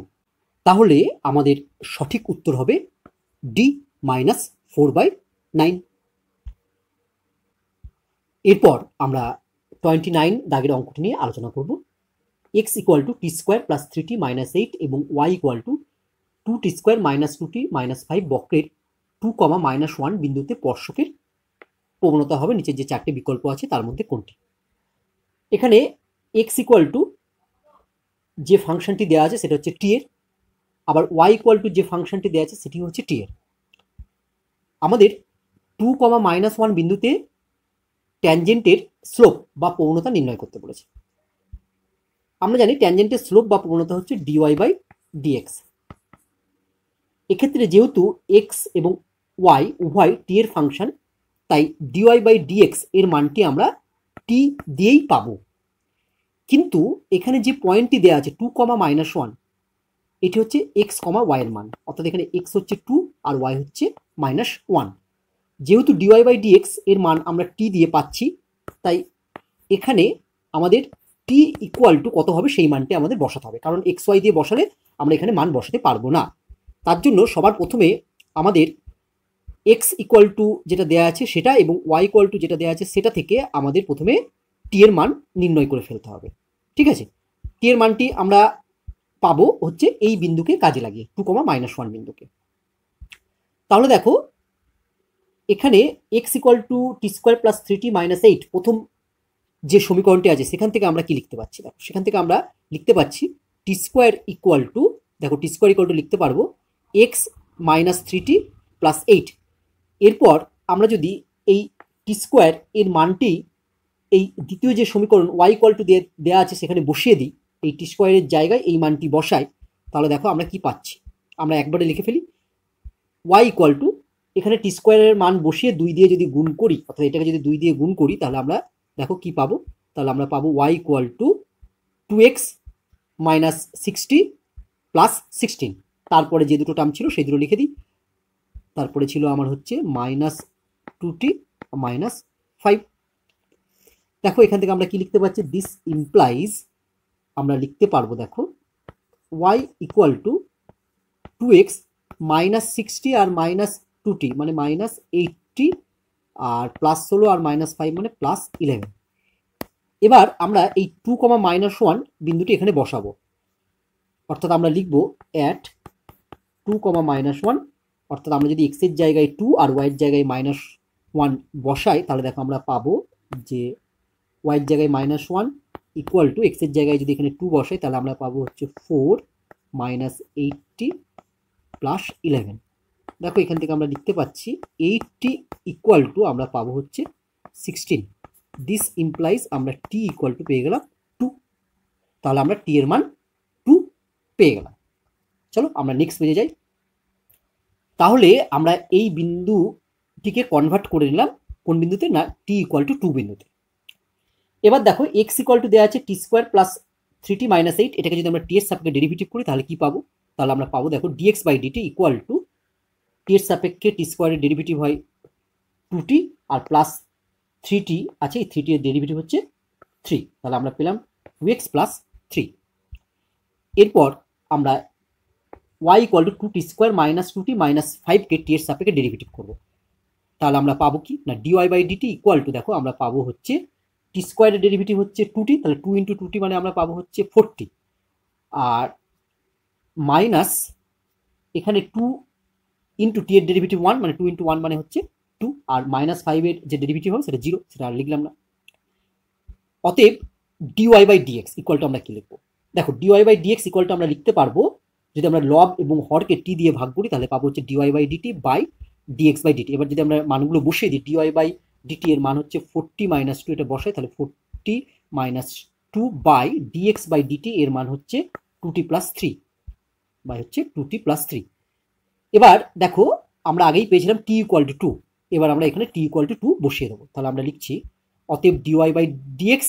তাহলে আমাদের সঠিক উত্তর হবে ডি মাইনাস 4 বাই 9। এরপর আমরা 29 দাগের অঙ্কটি নিয়ে আলোচনা করব। X equal to t square plus 3t minus 8 এবং y equal to 2t square minus 2t minus 5 বক্রের 2, মাইনাস 1 বিন্দুতে স্পর্শকের প্রবণতা হবে নিচের যে 4টে বিকল্প আছে তার মধ্যে কোনটি। এখানে এক্স ইকুয়াল টু যে ফাংশনটি দেওয়া আছে সেটা হচ্ছে টি এর, আবার ওয়াই ইকুয়াল টু যে ফাংশনটি দেওয়া আছে সেটি হচ্ছে টি এর। আমাদের 2, মাইনাস 1 বিন্দুতে ট্যানজেন্টের স্লোপ বা প্রবণতা নির্ণয় করতে বলেছে। আমরা জানি ট্যানজেন্টের স্লোপ বা প্রবণতা হচ্ছে ডিওয়াই বাই ডিএক্স। এক্ষেত্রে যেহেতু এক্স এবং ওয়াই উভয় টি এর ফাংশন, তাই ডিওয়াই বাই ডিএক্স এর মানটি আমরা টি দিয়েই পাবো। কিন্তু এখানে যে পয়েন্টটি দেওয়া আছে 2, মাইনাস 1, এটি হচ্ছে এক্স ওয়াই এর মান, অর্থাৎ এখানে এক্স হচ্ছে 2 আর ওয়াই হচ্ছে মাইনাস 1। যেহেতু ডিওয়াই বাই ডিএক্স এর মান আমরা টি দিয়ে পাচ্ছি, তাই এখানে আমাদের টি ইকুয়াল টু কত হবে সেই মানটি আমাদের বসাতে হবে, কারণ এক্স ওয়াই দিয়ে বসালে আমরা এখানে মান বসাতে পারবো না। তার জন্য সবার প্রথমে আমাদের এক্স ইকুয়াল টু যেটা দেওয়া আছে সেটা এবং ওয়াই ইকুয়াল টু যেটা দেওয়া আছে সেটা থেকে আমাদের প্রথমে টি এর মান নির্ণয় করে ফেলতে হবে। ঠিক আছে, টি এর মানটি আমরা পাবো হচ্ছে এই বিন্দুকে কাজে লাগিয়ে 2, মাইনাস 1 বিন্দুকে। তাহলে দেখো এখানে x equal to t square plus 3t minus 8 প্রথম যে সমীকরণটি আছে সেখান থেকে আমরা কি লিখতে পাচ্ছি, দেখো সেখান থেকে আমরা লিখতে পাচ্ছি টি স্কোয়ার ইকুয়াল টু, দেখো টি স্কোয়ার ইকুয়াল টু লিখতে পারবো এক্স মাইনাস 3t প্লাস 8। এরপর আমরা যদি এই t টি স্কোয়ার এর মানটি এই দ্বিতীয় যে সমীকরণ ওয়াই ইকুয়াল টু দেওয়া আছে সেখানে বসিয়ে দিই, এই টি স্কোয়ারের জায়গায় এই মানটি বসাই, তাহলে দেখো আমরা কি পাচ্ছি। আমরা একবারে লিখে ফেলি ওয়াই ইকুয়াল টু, এখানে টি স্কোয়ারের মান বসিয়ে 2 দিয়ে যদি গুণ করি, অর্থাৎ এটাকে যদি 2 দিয়ে গুণ করি, তাহলে আমরা দেখো কি পাবো, তাহলে আমরা পাবো y equal to 2x minus 60 plus 16, তারপরে যে দুটো টার্ম ছিল সেই দুটো লিখে দিই, তারপরে ছিল আমার হচ্ছে মাইনাস 2t মাইনাস 5। দেখো এখান থেকে আমরা কি লিখতে পারছি, দিস ইমপ্লাইজ, আমরা লিখতে পারবো দেখো y equal to 2x minus 60 আর মাইনাস 2t মানে মাইনাস 80 আর প্লাস 16 আর মাইনাস 5 মানে প্লাস 11। এবার আমরা এই 2, -1 বিন্দুটি এখানে বসাবো, অর্থাৎ আমরা লিখব অ্যাট 2, -1, অর্থাৎ আমরা যদি x এর জায়গায় 2 আর y এর জায়গায় -1 বসাই, তাহলে দেখো আমরা পাবো যে y এর জায়গায় -1 ইকুয়াল টু x এর জায়গায় যদি এখানে 2 বসাই, তাহলে আমরা পাবো হচ্ছে 4 মাইনাস 80 প্লাস 11। দেখো এখান থেকে আমরা লিখতে পাচ্ছি 80 ইকুয়াল টু আমরা পাবো হচ্ছে 16। দিস ইমপ্লাইজ আমরা t ইকুয়াল টু পেয়ে গেলাম 2, তাহলে আমরা t এর মান 2 পেয়ে গেলাম। চলো আমরা নেক্সট পেজে যাই। তাহলে আমরা এই বিন্দুটিকে কনভার্ট করে নিলাম কোন বিন্দুতে, না t ইকুয়াল টু 2 বিন্দুতে। এবার দেখো x ইকুয়াল টু দেওয়া আছে টি স্কোয়ার প্লাস 3t মাইনাস 8, এটাকে যদি আমরা t এর সাপেক্ষে ডেরিভেটিভ করি তাহলে কি পাবো, তাহলে আমরা পাবো দেখো dx by dt equal to t এর সাপেক্ষে টি স্কোয়ারের ডেরিভেটিভ হয় 2t আর প্লাস 3t আছে, এই 3t এর ডেরিভেটিভ হচ্ছে 3, তাহলে আমরা পেলাম 2x প্লাস 3। এরপর আমরা y equal to 2t square minus 2t minus 5 K t এর সাপেক্ষে ডেরিভেটিভ করবো, তাহলে আমরা পাবো কি না dy by dt equal to দেখো আমরা পাবো হচ্ছে টি স্কোয়ারের ডেরিভেটিভ হচ্ছে 2t, তাহলে 2 ইন্টু 2t মানে আমরা পাবো হচ্ছে 40, আর মাইনাস এখানে 2 ইন্টু টি এর ডেরিভেটিভ 1 মানে 2 ইন্টু 1 মানে হচ্ছে 2, আর মাইনাস 5 এর যে ডেরিভেটিভ হবে সেটা 0, সেটা আর লিখলাম না। অতএব dy by dx equal to আমরা কি লিখবো, দেখো dy by dx equal to আমরা লিখতে পারবো, যদি আমরা লব এবং হরকে t দিয়ে ভাগ করি তাহলে পাবো হচ্ছে dy by dt by dx by dt। এবার যদি আমরা মানগুলো বসিয়ে দিই, dy বাই dt এর মান হচ্ছে 40 মাইনাস 2, এটা বসাই তাহলে 40 minus 2 by dx by dt এর মান হচ্ছে 2t প্লাস 3 বাই হচ্ছে 2t প্লাস 3। এবার দেখো আমরা আগেই পেয়েছিলাম t ইকুয়াল টু 2, এবার আমরা এখানে t ইকুয়াল টু 2 বসিয়ে দেবো, তাহলে আমরা লিখছি অতএব dy বাই dx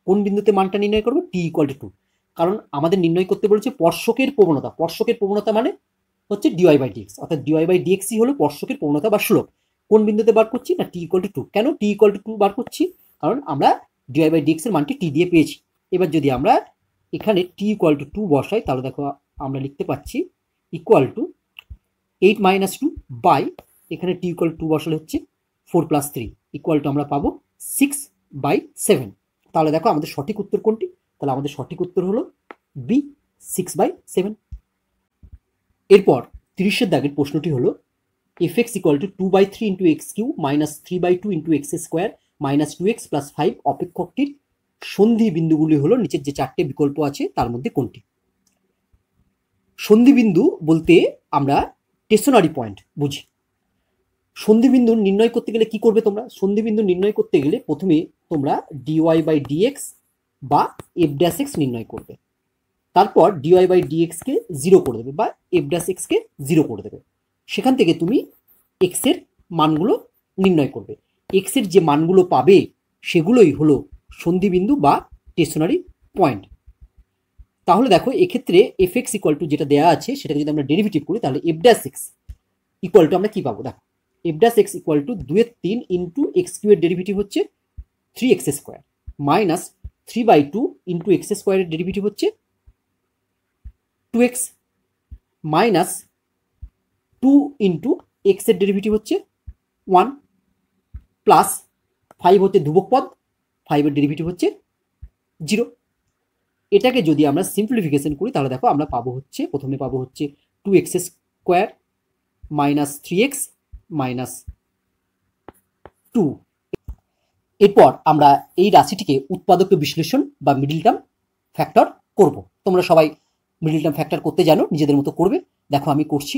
কোন বিন্দুতে মানটা নির্ণয় করবো, t ইকুয়াল টু 2, কারণ আমাদের নির্ণয় করতে বলেছে স্পর্শকের প্রবণতা, স্পর্শকের প্রবণতা মানে হচ্ছে dy বাই dx, অর্থাৎ dy বাই dx হলো স্পর্শকের প্রবণতা বা সুলভ। কোন বিন্দুতে বার করছি না t ইকুয়াল টু 2, কেন t ইকুয়াল টু 2 বার করছি, কারণ আমরা dy বাই dx এর মানটি t দিয়ে পেয়েছি। এবার যদি আমরা এখানে t ইকুয়াল টু 2 বসাই তাহলে দেখো আমরা লিখতে পাচ্ছি ইকুয়াল টু 8 মাইনাস 2 বাই এখানে t ইকুয়াল টু 2 বসালে হচ্ছে 4 প্লাস 3 ইকুয়াল টু আমরা পাবো 6 বাই 7। তাহলে দেখো আমাদের সঠিক উত্তর কোনটি, তাহলে আমাদের সঠিক উত্তর হলো বি 6 বাই 7। এরপর 30 এর দাগের প্রশ্নটি হলো fx equal to 2 by 3 into x cube minus 3 by 2 into x square minus 2x plus 5 অপেক্ষকটির সন্ধি বিন্দুগুলি হলো নিচের যে 4টে বিকল্প আছে তার মধ্যে কোনটি। সন্ধি বিন্দু বলতে আমরা স্টেশনারি পয়েন্ট বুঝি। সন্ধি বিন্দু নির্ণয় করতে গেলে কি করবে তোমরা, সন্ধি বিন্দু নির্ণয় করতে গেলে প্রথমে তোমরা dy বাই dx বা f ড্যাশ x নির্ণয় করবে, তারপর dy বাই dx কে 0 করে দেবে বা f ড্যাশ x কে 0 করে দেবে, সেখান থেকে তুমি x এর মানগুলো নির্ণয় করবে, x এর যে মানগুলো পাবে সেগুলোই হলো সন্ধি বিন্দু বা স্টেশনারি পয়েন্ট। তাহলে দেখো এক্ষেত্রে fx ইকুয়াল টু যেটা দেওয়া আছে সেটাকে যদি আমরা ডেরিভেটিভ করি তাহলে f dash x equal to আমরা কি পাবো, দেখো f dash x equal to 2 এর 3 ইন্টু এক্স কিউ এর ডেরিভেটিভ হচ্ছে 3x square minus 3 by 2 into x স্কোয়ারের ডেরিভেটিভ হচ্ছে 2x মাইনাস 2 ইন্টু এক্স এর ডেরিভেটিভ হচ্ছে 1 প্লাস 5 হচ্ছে ধ্রুবক পদ, 5 এর ডেরিভেটিভ হচ্ছে 0। এটাকে যদি আমরা সিম্পলিফিকেশন করি তাহলে দেখো আমরা পাবো হচ্ছে প্রথমে পাবো হচ্ছে 2x square minus 3x minus 2। এরপর আমরা এই রাশিটিকে উৎপাদক বিশ্লেষণ বা মিডল টার্ম ফ্যাক্টর করব। তোমরা সবাই মিডল টার্ম ফ্যাক্টর করতে জানো, নিজেদের মতো করবে। দেখো আমি করছি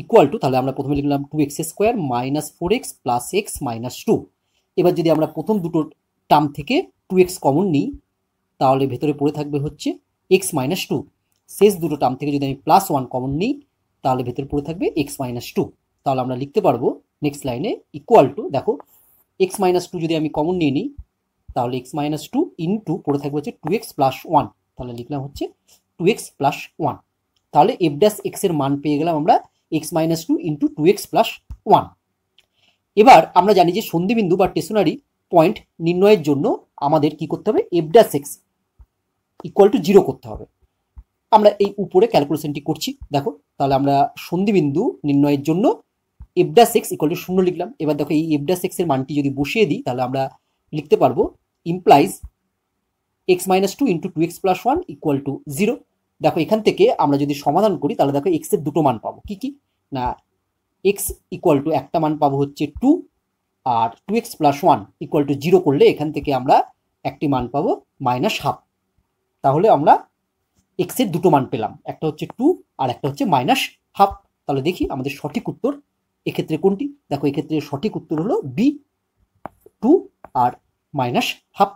ইকুয়াল টু, তাহলে আমরা প্রথমে লিখলাম 2x square minus 4x plus x minus 2, এবার যদি আমরা প্রথম দুটো টার্ম থেকে 2x কমন নিই তাহলে ভেতরে পড়ে থাকবে হচ্ছে x মাইনাস টু। শেষ দুটো টার্ম থেকে যদি আমি +1 কমন নিই তাহলে ভেতরে পড়ে থাকবে x মাইনাস টু। তাহলে আমরা লিখতে পারবো নেক্সট লাইনে ইকুয়াল টু, দেখো x মাইনাস টু যদি আমি কমন নিয়ে নিই তাহলে x মাইনাস টু ইন্টু পড়ে থাকবে হচ্ছে 2x প্লাস 1। তাহলে লিখলাম হচ্ছে 2x প্লাস 1। তাহলে এফ ড্যাশ এক্স এর মান পেয়ে গেলাম আমরা x minus two into 2x plus 1। এবার আমরা জানি যে সন্ধিবিন্দু বা স্টেশনারি পয়েন্ট নির্ণয়ের জন্য আমাদের কি করতে হবে, F dash x equal to 0 করতে হবে। আমরা এই উপরে ক্যালকুলেশনটি করছি, দেখো তাহলে আমরা সন্ধিবিন্দু নির্ণয়ের জন্য F dash x equal to 0 লিখলাম। এবার দেখো এই এফ ড্যাশ এক্স এর মানটি যদি বসিয়ে দিই তাহলে আমরা লিখতে পারবো implies x minus two into 2x plus 1 equal to 0। দেখো এখান থেকে আমরা যদি সমাধান করি তাহলে দেখো এক্স এর দুটো মান পাবো, কি কি না এক্স ইকুয়াল টু একটা মান পাবো হচ্ছে 2, আর 2x প্লাস 1 ইকুয়াল টু 0 করলে এখান থেকে আমরা একটি মান পাবো -1/2। তাহলে আমরা এক্স এর দুটো মান পেলাম, একটা হচ্ছে 2 আর একটা হচ্ছে -1/2। তাহলে দেখি আমাদের সঠিক উত্তর এক্ষেত্রে কোনটি। দেখো এক্ষেত্রে সঠিক উত্তর হলো বি, 2 আর -1/2।